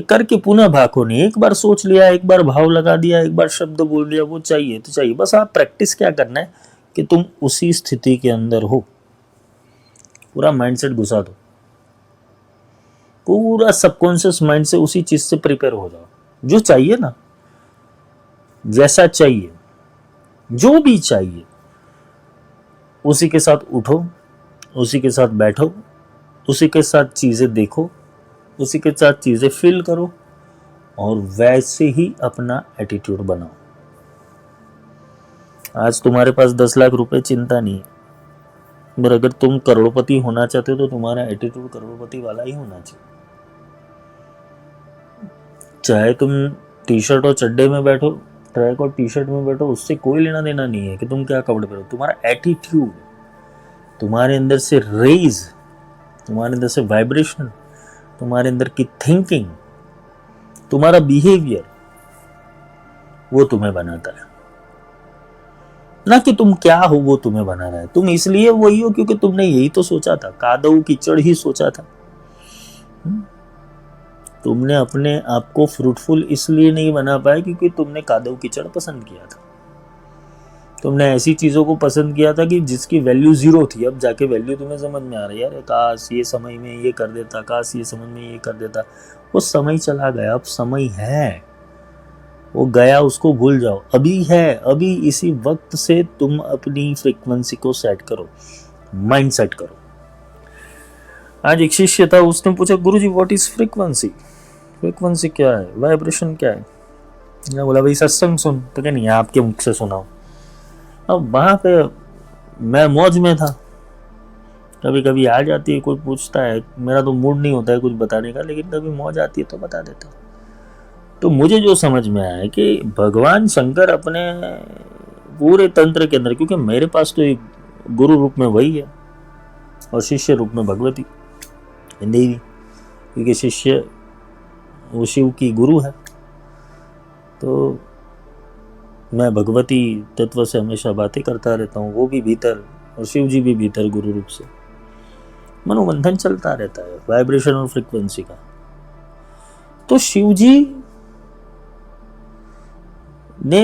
करके पुनः भाखो नहीं, एक बार सोच लिया, एक बार भाव लगा दिया, एक बार शब्द बोल दिया, वो चाहिए तो चाहिए। बस आप प्रैक्टिस क्या करना है कि तुम उसी स्थिति के अंदर हो, पूरा माइंडसेट घुसा दो, पूरा सबकॉन्शियस माइंड से उसी चीज से प्रिपेयर हो जाओ। जो चाहिए ना, जैसा चाहिए, जो भी चाहिए, उसी के साथ उठो, उसी के साथ बैठो, उसी के साथ चीजें देखो, उसी के साथ चीजें फील करो और वैसे ही अपना एटीट्यूड बनाओ। आज तुम्हारे पास 10 लाख रुपए चिंता नहीं है, पर अगर तुम करोड़पति होना चाहते हो तो तुम्हारा एटीट्यूड करोड़पति वाला ही होना चाहिए। चाहे तुम टी शर्ट और चड्डे में बैठो, ट्रैक और टी शर्ट में बैठो, उससे कोई लेना देना नहीं है कि तुम क्या कपड़े पहनो। तुम्हारा एटीट्यूड, तुम्हारे अंदर से रेज, तुम्हारे अंदर से वाइब्रेशन, तुम्हारे अंदर की थिंकिंग, तुम्हारा बिहेवियर, वो तुम्हें बनाता है। ना कि तुम क्या हो वो तुम्हें बना रहा है। तुम इसलिए वही हो क्योंकि तुमने यही तो सोचा था, कादव कीचड़ ही सोचा था। तुमने अपने आप को फ्रूटफुल इसलिए नहीं बना पाया क्योंकि तुमने कादव कीचड़ पसंद किया था। तुमने ऐसी चीजों को पसंद किया था कि जिसकी वैल्यू 0 थी। अब जाके वैल्यू तुम्हें समझ में आ रही है, यार काश ये समय में ये कर देता, काश ये समय में ये कर देता। वो समय चला गया, अब समय है, वो गया, उसको भूल जाओ। अभी है, अभी इसी वक्त से तुम अपनी फ्रीक्वेंसी को सेट करो, माइंड सेट करो। आज एक शिष्य था, उसने पूछा गुरुजी व्हाट इज फ्रीक्वेंसी? फ्रीक्वेंसी क्या है, वाइब्रेशन क्या है? मैं बोला भाई सत्संग सुन। तो क्या नहीं, आपके मुख से सुनाओ। अब वहां पे मैं मौज में था। कभी कभी आ जाती है, कोई पूछता है, मेरा तो मूड नहीं होता है कुछ बताने का, लेकिन कभी मौज आती है तो बता देता हूँ। तो मुझे जो समझ में आया कि भगवान शंकर अपने पूरे तंत्र के अंदर, क्योंकि मेरे पास तो एक गुरु रूप में वही है और शिष्य रूप में भगवती देवी, क्योंकि शिष्य वो शिव की गुरु है। तो मैं भगवती तत्व से हमेशा बातें करता रहता हूँ, वो भी भीतर और शिव जी भी भीतर गुरु रूप से। मनोबंधन चलता रहता है वाइब्रेशन और फ्रीक्वेंसी का। तो शिव जी ने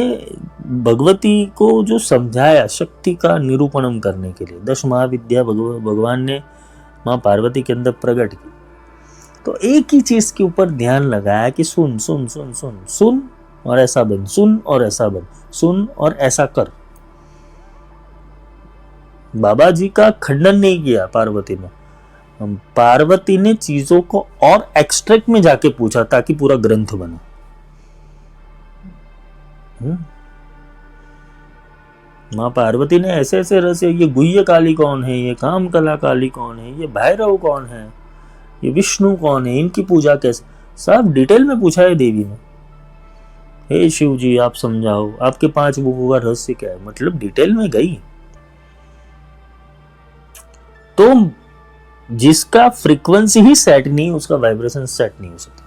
भगवती को जो समझाया शक्ति का निरूपणम करने के लिए, 10 महाविद्या भगवान ने माँ पार्वती के अंदर प्रकट की, तो एक ही चीज के ऊपर ध्यान लगाया कि सुन सुन सुन सुन सुन और ऐसा बन, सुन और ऐसा बन, सुन और ऐसा कर। बाबा जी का खंडन नहीं किया पार्वती ने, पार्वती ने चीजों को और एक्सट्रैक्ट में जाके पूछा ताकि पूरा ग्रंथ बने। माँ पार्वती ने ऐसे ऐसे रहस्य, ये गुह्य काली कौन है, ये काम कला काली कौन है, ये भैरव कौन है, ये विष्णु कौन है, इनकी पूजा कैसे, सब डिटेल में पूछा है देवी ने। हे शिव जी आप समझाओ, आपके 5 मुखों का रहस्य क्या है, मतलब डिटेल में गई। तो जिसका फ्रीक्वेंसी ही सेट नहीं, उसका वाइब्रेशन सेट नहीं हो सकता।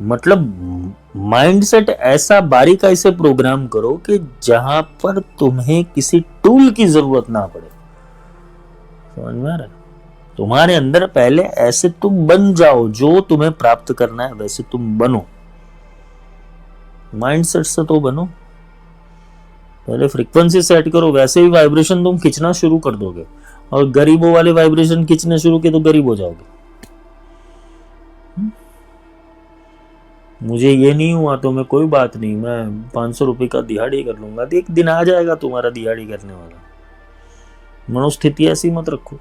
मतलब माइंडसेट ऐसा बारीकाई से प्रोग्राम करो कि जहां पर तुम्हें किसी टूल की जरूरत ना पड़े। समझ में आ रहा है? तुम्हारे अंदर पहले ऐसे तुम बन जाओ, जो तुम्हें प्राप्त करना है वैसे तुम बनो। माइंडसेट से तो बनो, पहले फ्रीक्वेंसी सेट करो, वैसे ही वाइब्रेशन तुम खींचना शुरू कर दोगे। और गरीबों वाले वाइब्रेशन खींचने शुरू किए तो गरीब हो जाओगे। मुझे ये नहीं हुआ तो मैं कोई बात नहीं, मैं 500 रुपये का दिहाड़ी कर लूंगा। एक दिन आ जाएगा तुम्हारा दिहाड़ी करने वाला। मनोस्थिति ऐसी मत रखो।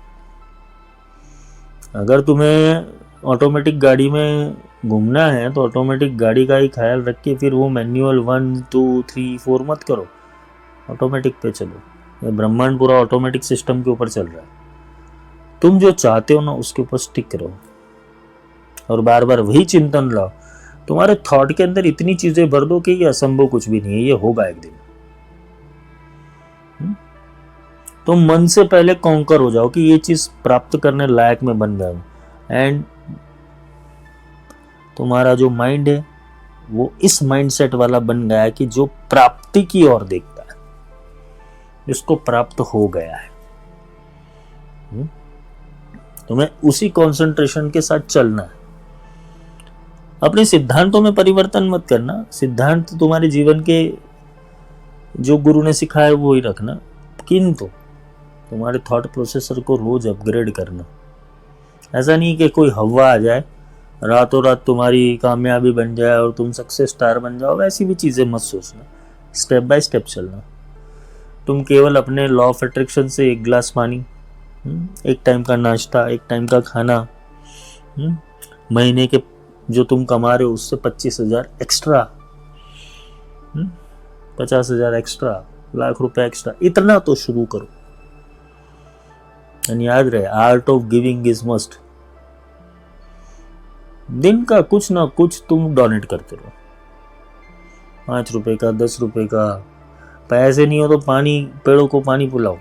अगर तुम्हें ऑटोमेटिक गाड़ी में घूमना है तो ऑटोमेटिक गाड़ी का ही ख्याल रख के फिर वो मैनुअल 1 2 3 4 मत करो, ऑटोमेटिक पे चलो। ये ब्रह्मांड पूरा ऑटोमेटिक सिस्टम के ऊपर चल रहा है। तुम जो चाहते हो ना उसके ऊपर स्टिक करो और बार बार वही चिंतन लाओ। तुम्हारे थॉट के अंदर इतनी चीजें भर दो कि ये असंभव कुछ भी नहीं है, ये होगा एक दिन। तो मन से पहले कॉन्कर हो जाओ कि ये चीज प्राप्त करने लायक में बन गया हूं। एंड तुम्हारा जो माइंड है वो इस माइंडसेट वाला बन गया है कि जो प्राप्ति की ओर देखता है, जिसको प्राप्त हो गया है। तुम्हें उसी कंसंट्रेशन के साथ चलना है। अपने सिद्धांतों में परिवर्तन मत करना। सिद्धांत तुम्हारे जीवन के जो गुरु ने सिखाया है वो ही रखना, किंतु तुम्हारे थॉट प्रोसेसर को रोज अपग्रेड करना। ऐसा नहीं कि कोई हवा आ जाए रातों रात तुम्हारी कामयाबी बन जाए और तुम सक्सेस स्टार बन जाओ, वैसी भी चीजें मत सोचना। स्टेप बाय स्टेप चलना। तुम केवल अपने लॉ ऑफ अट्रैक्शन से 1 गिलास पानी, एक टाइम का नाश्ता, एक टाइम का खाना, महीने के जो तुम कमा रहे हो उससे 25,000 एक्स्ट्रा, 50,000 एक्स्ट्रा, लाख रुपए एक्स्ट्रा, इतना तो शुरू करो। एंड याद रहे, art of giving is must. दिन का कुछ ना कुछ तुम डोनेट करते रहो। 5 रुपए का, 10 रुपए का। पैसे नहीं हो तो पानी, पेड़ों को पानी पिलाओ।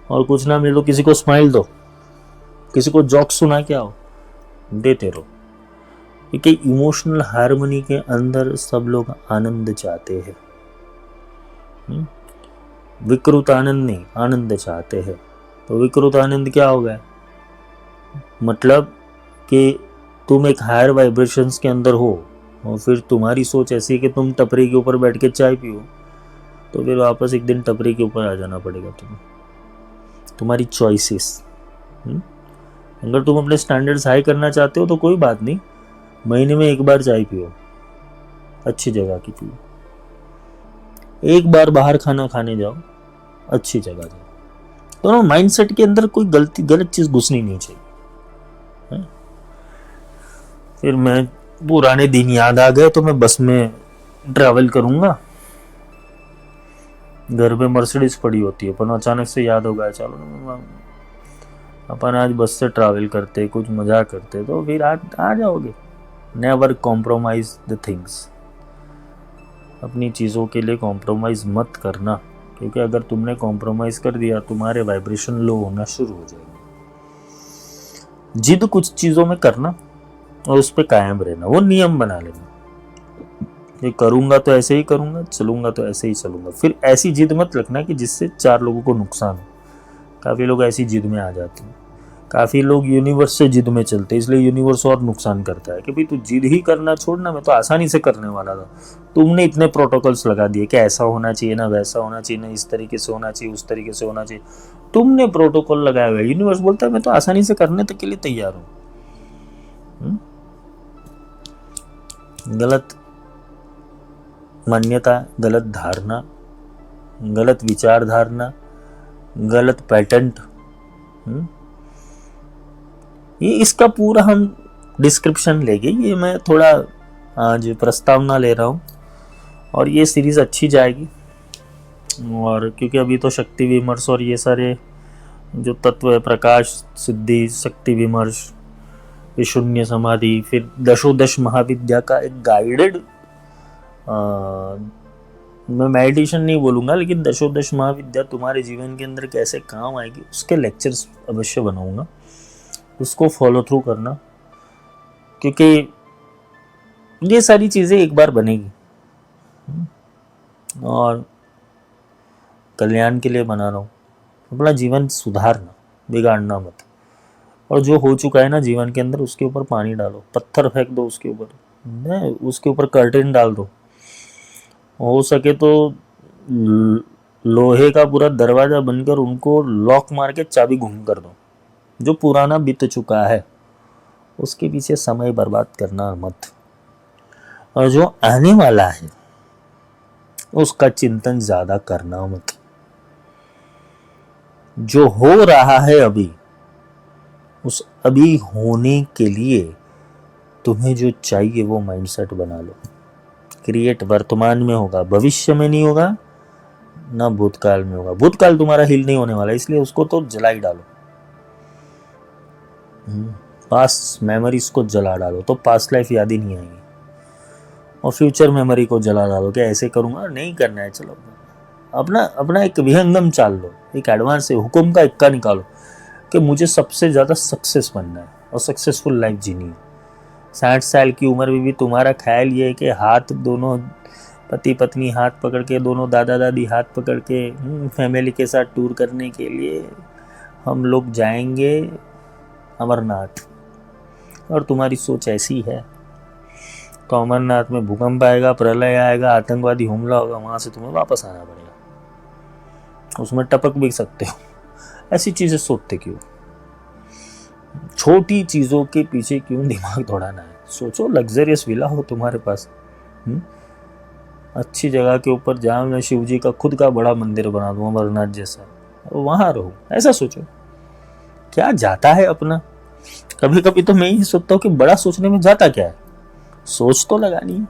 और कुछ ना मिले तो किसी को स्माइल दो, किसी को जोक सुना के आओ, देते रहो। क्योंकि इमोशनल हार्मनी के अंदर सब लोग आनंद चाहते हैं। विकृत आनंद नहीं, आनंद चाहते हैं। तो विकृत आनंद क्या होगा? मतलब कि तुम एक हायर वाइब्रेशंस के अंदर हो और फिर तुम्हारी सोच ऐसी है कि तुम टपरी के ऊपर बैठ के चाय पियो, तो फिर वापस एक दिन टपरी के ऊपर आ जाना पड़ेगा तुम्हें। तुम्हारी चॉइसेस। अगर तुम अपने स्टैंडर्ड्स हाई करना चाहते हो तो कोई बात नहीं, महीने में 1 बार चाय पियो, अच्छी जगह की पियो। 1 बार बाहर खाना खाने जाओ, अच्छी जगह जाओ। दोनों माइंडसेट के अंदर कोई गलत चीज घुसनी नहीं चाहिए। फिर मैं पुराने दिन याद आ गए तो मैं बस में ट्रैवल करूंगा। घर पे मर्सिडीज पड़ी होती है, पर अचानक से याद हो गया चलो अपन आज बस से ट्रैवल करते, कुछ मजा करते, तो फिर आ जाओगे। Never compromise the things. अपनी चीज़ों के लिए कॉम्प्रोमाइज़ मत करना, क्योंकि अगर तुमने कॉम्प्रोमाइज़ कर दिया तुम्हारे वाइब्रेशन लो होना शुरू हो जाएगा। जिद कुछ चीज़ों में करना और उस पर कायम रहना, वो नियम बना लेना। ये करूँगा तो ऐसे ही करूँगा, चलूँगा तो ऐसे ही चलूँगा। फिर ऐसी जिद मत रखना कि जिससे 4 लोगों को नुकसान हो। काफ़ी लोग ऐसी जिद में आ जाते हैं काफ़ी लोग यूनिवर्स से जिद में चलते, इसलिए यूनिवर्स और नुकसान करता है कि भाई तू जिद ही करना छोड़ना, मैं तो आसानी से करने वाला था, तुमने इतने प्रोटोकॉल्स लगा दिए कि ऐसा होना चाहिए ना, वैसा होना चाहिए ना, इस तरीके से होना चाहिए, उस तरीके से होना चाहिए, तुमने प्रोटोकॉल लगाया हुआ है। यूनिवर्स बोलता है मैं तो आसानी से करने तक के लिए तैयार हूँ। गलत मान्यता, गलत धारणा, गलत विचारधारणा, गलत पैटर्न, ये इसका पूरा हम डिस्क्रिप्शन लेंगे। ये मैं थोड़ा आज प्रस्तावना ले रहा हूँ और ये सीरीज़ अच्छी जाएगी। और क्योंकि अभी तो शक्ति विमर्श और ये सारे जो तत्व है, प्रकाश सिद्धि, शक्ति विमर्श, फिर शून्य समाधि, फिर दशोदश महाविद्या का एक गाइडेड, मैं मेडिटेशन नहीं बोलूँगा, लेकिन दशोदश महाविद्या तुम्हारे जीवन के अंदर कैसे काम आएगी उसके लेक्चर्स अवश्य बनाऊँगा, उसको फॉलो थ्रू करना, क्योंकि ये सारी चीज़ें एक बार बनेगी और कल्याण के लिए बना रहा हूँ। अपना जीवन सुधारना, बिगाड़ना मत। और जो हो चुका है ना जीवन के अंदर, उसके ऊपर पानी डालो, पत्थर फेंक दो उसके ऊपर, उसके ऊपर कर्टेन डाल दो, हो सके तो लोहे का पूरा दरवाजा बनकर उनको लॉक मार के चाबी घूम कर दो। जो पुराना बीत चुका है उसके पीछे समय बर्बाद करना मत, और जो आने वाला है उसका चिंतन ज्यादा करना मत। जो हो रहा है अभी, उस अभी होने के लिए तुम्हें जो चाहिए वो माइंडसेट बना लो। क्रिएट वर्तमान में होगा, भविष्य में नहीं होगा, ना भूतकाल में होगा। भूतकाल तुम्हारा हिल नहीं होने वाला, इसलिए उसको तो जला ही डालो। पास्ट मेमोरीज को जला डालो तो पास्ट लाइफ याद ही नहीं आएगी। और फ्यूचर मेमोरी को जला डालो कि ऐसे करूंगा, नहीं करना है, चलो अपना एक विहंगम चाल लो, एक एडवांस से हुक्म का इक्का निकालो कि मुझे सबसे ज़्यादा सक्सेस बनना है और सक्सेसफुल लाइफ जीनी है। 60 साल की उम्र में भी तुम्हारा ख्याल ये है कि हाथ दोनों पति पत्नी हाथ पकड़ के, दोनों दादा दादी हाथ पकड़ के फैमिली के साथ टूर करने के लिए हम लोग जाएंगे अमरनाथ, और तुम्हारी सोच ऐसी है तो अमरनाथ में भूकंप आएगा, प्रलय आएगा, आतंकवादी हमला होगा, वहां से तुम्हें वापस आना पड़ेगा। उसमें टपक भी सकते हो। ऐसी चीजें सोचते क्यों? छोटी चीजों के पीछे क्यों दिमाग दौड़ाना है? सोचो लग्जरियस विला हो तुम्हारे पास, अच्छी जगह के ऊपर, जहाँ मैं शिव जी का खुद का बड़ा मंदिर बना दूं अमरनाथ जैसा, वहां रहो। ऐसा सोचो, क्या जाता है अपना। कभी कभी तो मैं ही सोचता हूँ कि बड़ा सोचने में जाता क्या है। सोच तो लगानी है,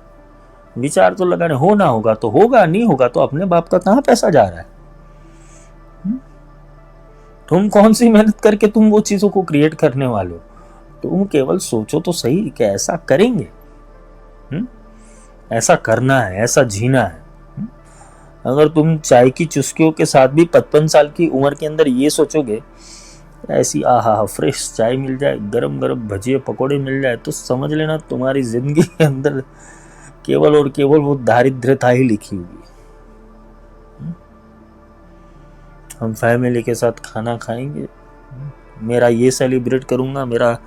विचार तो लगाने, होना होगा तो होगा, नहीं होगा तो अपने बाप का कहाँ पैसा जा रहा है। तुम कौन सी मेहनत करके तुम वो चीजों को क्रिएट करने वाले हो? तुम केवल सोचो तो सही कि ऐसा करेंगे, ऐसा करना है, ऐसा जीना है। अगर तुम चाय की चुस्कियों के साथ भी 55 साल की उम्र के अंदर ये सोचोगे, ऐसी आहा फ्रेश चाय मिल जाए, गरम गरम भजिए पकोड़े मिल जाए, तो समझ लेना तुम्हारी जिंदगी के अंदर केवल और केवल वो दारिद्र्यता ही लिखी होगी। हम फैमिली के साथ खाना खाएंगे, मेरा ये सेलिब्रेट करूंगा, मेरा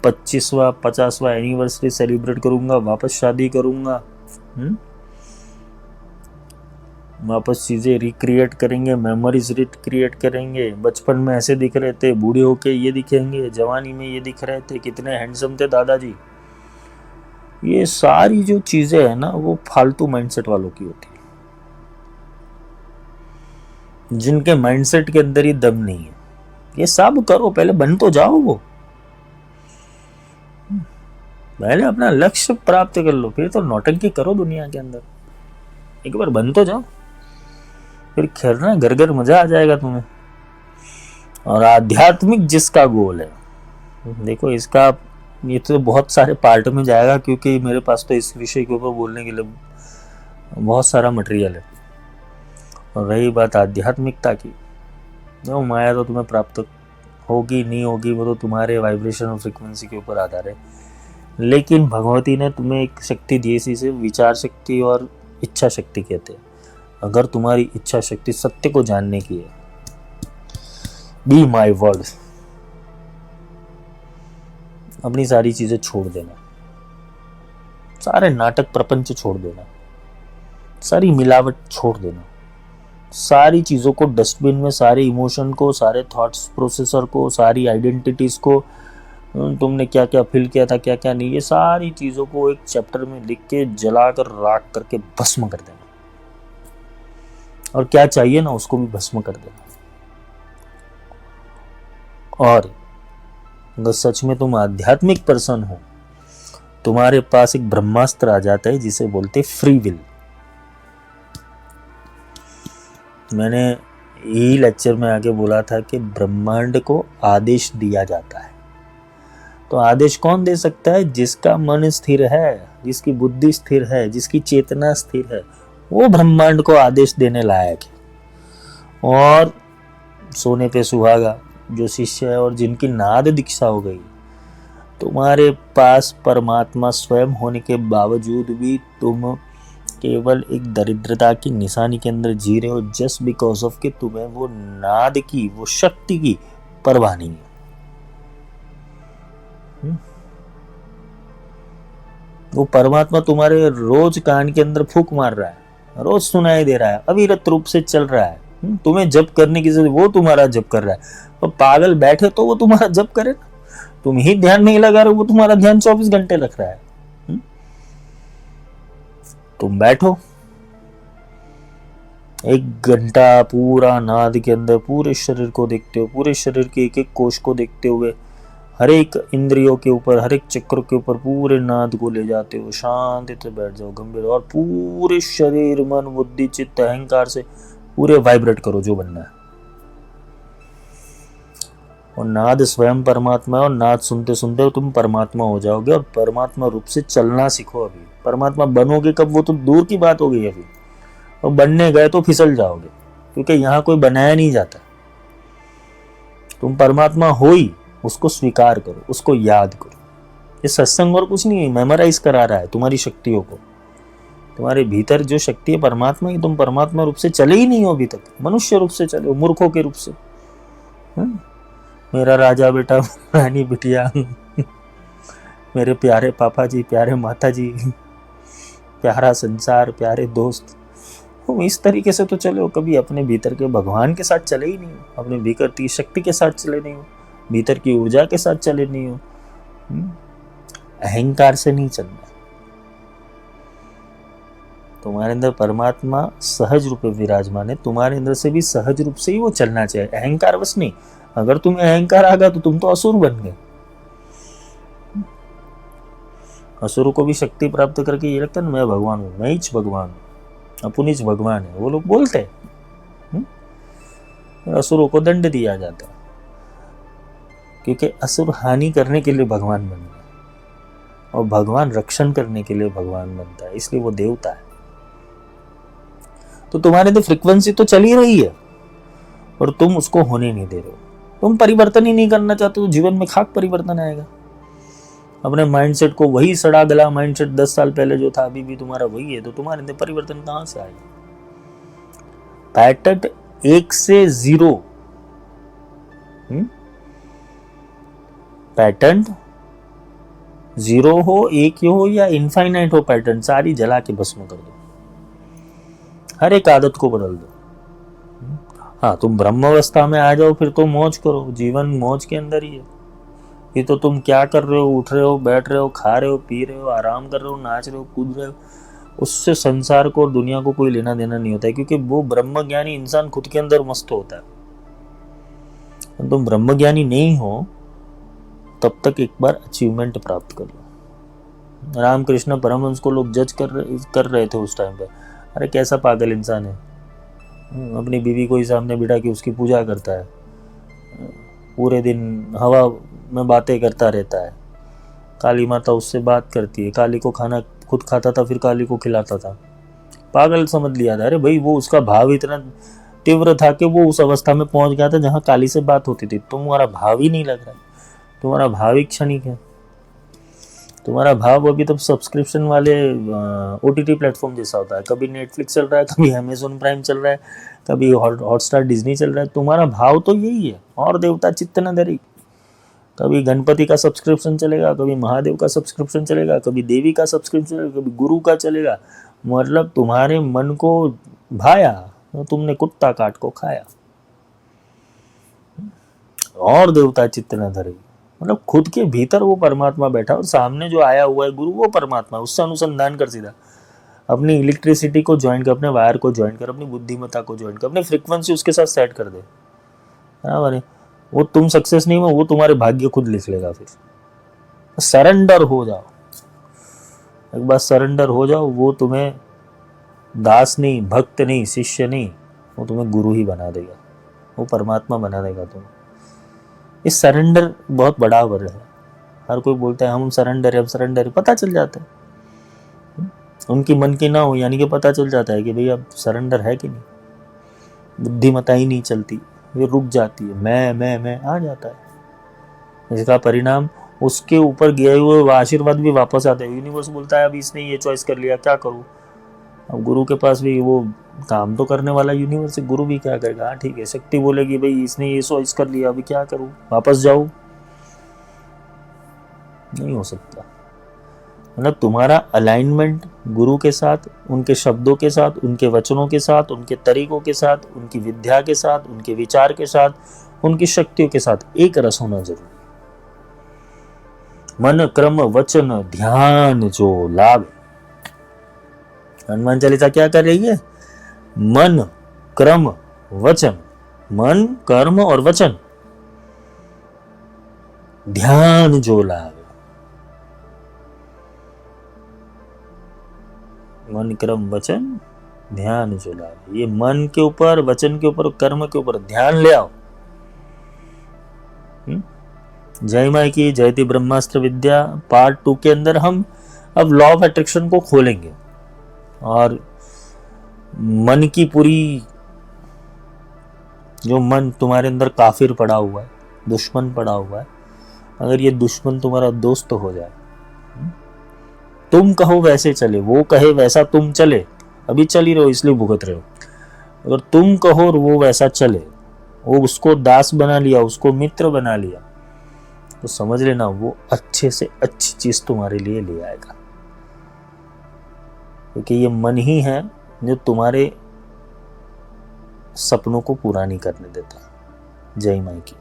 25वां 50वां एनिवर्सरी सेलिब्रेट करूंगा, वापस शादी करूंगा, वापस चीज़ें रिक्रिएट करेंगे, मेमोरीज रिक्रिएट करेंगे। बचपन में ऐसे दिख रहे थे, बूढ़े होके ये दिखेंगे, जवानी में ये दिख रहे थे, कितने हैंडसम थे दादाजी। ये सारी जो चीज़ें हैं ना, वो फालतू माइंडसेट वालों की होती है, जिनके माइंडसेट के अंदर ही दम नहीं है। ये सब करो, पहले बन तो जाओ, वो पहले अपना लक्ष्य प्राप्त कर लो, फिर तो नौटंकी करो दुनिया के अंदर। एक बार बन तो जाओ, फिर खेलना घर घर मजा आ जाएगा तुम्हें। और आध्यात्मिक जिसका गोल है, देखो इसका ये तो बहुत सारे पार्ट में जाएगा, क्योंकि मेरे पास तो इस विषय के ऊपर बोलने के लिए बहुत सारा मटेरियल है। और रही बात आध्यात्मिकता की, वो माया तो तुम्हें प्राप्त होगी नहीं होगी, वो तो तुम्हारे वाइब्रेशन और फ्रिक्वेंसी के ऊपर आधार है। लेकिन भगवती ने तुम्हें एक शक्ति दी, इसे विचार शक्ति और इच्छा शक्ति कहते हैं। अगर तुम्हारी इच्छा शक्ति सत्य को जानने की है, बी माई वर्ड, अपनी सारी चीजें छोड़ देना, सारे नाटक प्रपंच छोड़ देना, सारी मिलावट छोड़ देना, सारी चीजों को डस्टबिन में, सारे इमोशन को, सारे थॉट्स प्रोसेसर को, सारी आइडेंटिटीज को, तुमने क्या क्या फील किया था, क्या क्या नहीं, ये सारी चीजों को एक चैप्टर में लिख के जलाकर राख करके भस्म कर देना, और क्या चाहिए ना उसको भी भस्म कर देना। और अगर सच में तुम आध्यात्मिक पर्सन हो, तुम्हारे पास एक ब्रह्मास्त्र आ जाता है जिसे बोलते फ्री विल। मैंने यही लेक्चर में आगे बोला था कि ब्रह्मांड को आदेश दिया जाता है। तो आदेश कौन दे सकता है? जिसका मन स्थिर है, जिसकी बुद्धि स्थिर है, जिसकी चेतना स्थिर है, वो ब्रह्मांड को आदेश देने लायक है। और सोने पे सुहागा जो शिष्य है और जिनकी नाद दीक्षा हो गई, तुम्हारे पास परमात्मा स्वयं होने के बावजूद भी तुम केवल एक दरिद्रता की निशानी के अंदर जी रहे हो, जस्ट बिकॉज ऑफ कि तुम्हें वो नाद की, वो शक्ति की परवाह नहीं है। वो परमात्मा तुम्हारे रोज कान के अंदर फूंक मार रहा है, रोज सुनाई दे रहा है, अविरत रूप से चल रहा है। तुम्हें जप करने की जरूरत, वो तुम्हारा जप कर रहा है। और पागल बैठे तो वो तुम्हारा जप करे ना, तुम ही ध्यान नहीं लगा रहे, वो तुम्हारा ध्यान 24 घंटे रख रहा है। तुम बैठो 1 घंटा पूरा नाद के अंदर पूरे शरीर को देखते हो, पूरे शरीर के एक एक कोश को देखते हुए, हर एक इंद्रियों के ऊपर, हर एक चक्र के ऊपर पूरे नाद को ले जाते हो, शांति से बैठ जाओ गंभीर, और पूरे शरीर, मन, बुद्धि, चित्त, अहंकार से पूरे वाइब्रेट करो जो बनना है। और नाद स्वयं परमात्मा है, और नाद सुनते सुनते तुम परमात्मा हो जाओगे, और परमात्मा रूप से चलना सीखो। अभी परमात्मा बनोगे कब, वो तो दूर की बात हो गई अभी, और बनने गए तो फिसल जाओगे, क्योंकि यहाँ कोई बनाया नहीं जाता। तुम परमात्मा हो ही, उसको स्वीकार करो, उसको याद करो। ये सत्संग और कुछ नहीं है, मेमोराइज करा रहा है तुम्हारी शक्तियों को। तुम्हारे भीतर जो शक्ति है परमात्मा की, तुम परमात्मा रूप से चले ही नहीं हो अभी तक, मनुष्य रूप से चले हो, मूर्खों के रूप से। मेरा राजा बेटा, रानी बिटिया, मेरे प्यारे पापा जी, प्यारे माता जी, प्यारा संसार, प्यारे दोस्त, तुम इस तरीके से तो चले हो। कभी अपने भीतर के भगवान के साथ चले ही नहीं हो, अपने भीतर की शक्ति के साथ चले नहीं हो, भीतर की ऊर्जा के साथ चले नहीं हो। अहंकार से नहीं चलना। तुम्हारे अंदर परमात्मा सहज रूप में विराजमान है, तुम्हारे अंदर से भी सहज रूप से ही वो चलना चाहिए, अहंकार बस नहीं। अगर तुम्हें अहंकार आ गया तो तुम तो असुर बन गए। असुरों को भी शक्ति प्राप्त करके ये लगता है मैं भगवान हूँ, मैं ही भगवान हूँ, अपुनिच भगवान है, वो लोग बोलते हैं। असुरों को दंड दिया जाता है, क्योंकि असुर हानि करने के लिए भगवान बन गया, और भगवान रक्षण करने के लिए भगवान बनता है, इसलिए वो देवता है। तो तुम्हारे तो फ्रीक्वेंसी तो चल ही रही है, और तुम उसको होने नहीं दे रहे हो। तुम परिवर्तन ही नहीं करना चाहते हो, जीवन में खाक परिवर्तन आएगा। अपने माइंडसेट को, वही सड़ा गला माइंडसेट 10 साल पहले जो था अभी भी तुम्हारा वही है, तो तुम्हारे अंदर परिवर्तन कहां से आएगा? पैटर्न 1 से 0, पैटर्न 0 हो, 1 हो या इनफाइनाइट हो, पैटर्न सारी जला के भस्म कर दो, हर एक आदत को बदल दो। हाँ, तुम ब्रह्म अवस्था में आ जाओ, फिर तो मौज करो, जीवन मौज के अंदर ही है। ये तो तुम क्या कर रहे हो, उठ रहे हो, बैठ रहे हो, खा रहे हो, पी रहे हो, आराम कर रहे हो, नाच रहे हो, कूद रहे हो, उससे संसार को और दुनिया को कोई लेना देना नहीं होता है, क्योंकि वो ब्रह्म ज्ञानी इंसान खुद के अंदर मस्त होता है। तुम ब्रह्म ज्ञानी नहीं हो तब तक एक बार अचीवमेंट प्राप्त कर लो। रामकृष्ण परमहंस को लोग जज कर रहे थे उस टाइम पे, अरे कैसा पागल इंसान है, अपनी बीवी को ही सामने बिठा के उसकी पूजा करता है, पूरे दिन हवा में बातें करता रहता है, काली माता उससे बात करती है, काली को खाना खुद खाता था फिर काली को खिलाता था। पागल समझ लिया था। अरे भाई, वो उसका भाव इतना तीव्र था कि वो उस अवस्था में पहुंच गया था जहां काली से बात होती थी। तुम्हारा भाव ही नहीं लग रहा है, तुम्हारा भाव ही क्षणिक है। तुम्हारा भाव अभी तब सब्सक्रिप्शन वाले OTT प्लेटफॉर्म जैसा होता है, कभी नेटफ्लिक्स चल रहा है, कभी अमेजोन प्राइम चल रहा है, कभी हॉटस्टार डिज्नी चल रहा है। तुम्हारा भाव तो यही है, और देवता चित्त न धरी। कभी गणपति का सब्सक्रिप्शन चलेगा, कभी महादेव का सब्सक्रिप्शन चलेगा, कभी देवी का सब्सक्रिप्शन चलेगा, कभी गुरु का चलेगा। मतलब तुम्हारे मन को भाया तो तुमने कुत्ता काट को खाया। और देवता चित्त न धरे, मतलब खुद के भीतर वो परमात्मा बैठा और सामने जो आया हुआ है गुरु वो परमात्मा। उससे अनुसंधान कर सीधा, अपनी इलेक्ट्रिसिटी को ज्वाइन कर, अपने वायर को ज्वाइन कर, अपनी बुद्धिमत्ता को ज्वाइन कर, अपनी फ्रीक्वेंसी उसके साथ सेट कर दे। बराबर है। वो तुम सक्सेस नहीं हो, वो तुम्हारे भाग्य खुद लिख लेगा। फिर सरेंडर हो जाओ, एक बार सरेंडर हो जाओ, वो तुम्हें दास नहीं, भक्त नहीं, शिष्य नहीं, वो तुम्हें गुरु ही बना देगा, वो परमात्मा बना देगा तुम्हें। इस सरेंडर बहुत बड़ा वर्ड है। हर कोई बोलता है हम सरेंडर है, हम सरेंडर है, पता चल जाता है उनकी मन की ना हो, यानी कि पता चल जाता है कि भाई अब सरेंडर है कि नहीं। बुद्धिमत्ता ही नहीं चलती, ये रुक जाती है, मैं आ जाता है। इसका परिणाम उसके ऊपर गए हुए आशीर्वाद भी वापस आते हैं। यूनिवर्स बोलता है अभी इसने ये चॉइस कर लिया, क्या करूं। अब गुरु के पास भी वो काम तो करने वाला यूनिवर्स है, गुरु भी क्या करेगा। हाँ ठीक है, शक्ति बोलेगी भाई इसने ये चॉइस कर लिया, अभी क्या करूं, वापस जाऊं, नहीं हो सकता। मतलब तुम्हारा अलाइनमेंट गुरु के साथ, उनके शब्दों के साथ, उनके वचनों के साथ, उनके तरीकों के साथ, उनकी विद्या के साथ, उनके विचार के साथ, उनकी शक्तियों के साथ एक रस होना जरूरी। मन क्रम वचन ध्यान जो लाभ। हनुमान चालीसा क्या कर रही है? मन क्रम वचन, मन कर्म और वचन, ध्यान जो लाभ। मन क्रम वचन ध्यान जो लाभ। ये मन के ऊपर, वचन के ऊपर, कर्म के ऊपर ध्यान ले आओ। जय माई की जयति ब्रह्मास्त्र विद्या पार्ट 2 के अंदर हम अब लॉ ऑफ अट्रैक्शन को खोलेंगे और मन की पूरी, जो मन तुम्हारे अंदर काफिर पड़ा हुआ है, दुश्मन पड़ा हुआ है, अगर ये दुश्मन तुम्हारा दोस्त हो जाए, तुम कहो वैसे चले, वो कहे वैसा तुम चले, अभी चल ही रहे हो इसलिए भुगत रहे हो। अगर तुम कहो और वो वैसा चले, वो उसको दास बना लिया, उसको मित्र बना लिया, तो समझ लेना वो अच्छे से अच्छी चीज तुम्हारे लिए ले आएगा। क्योंकि ये मन ही है जो तुम्हारे सपनों को पूरा नहीं करने देता। जय माई की।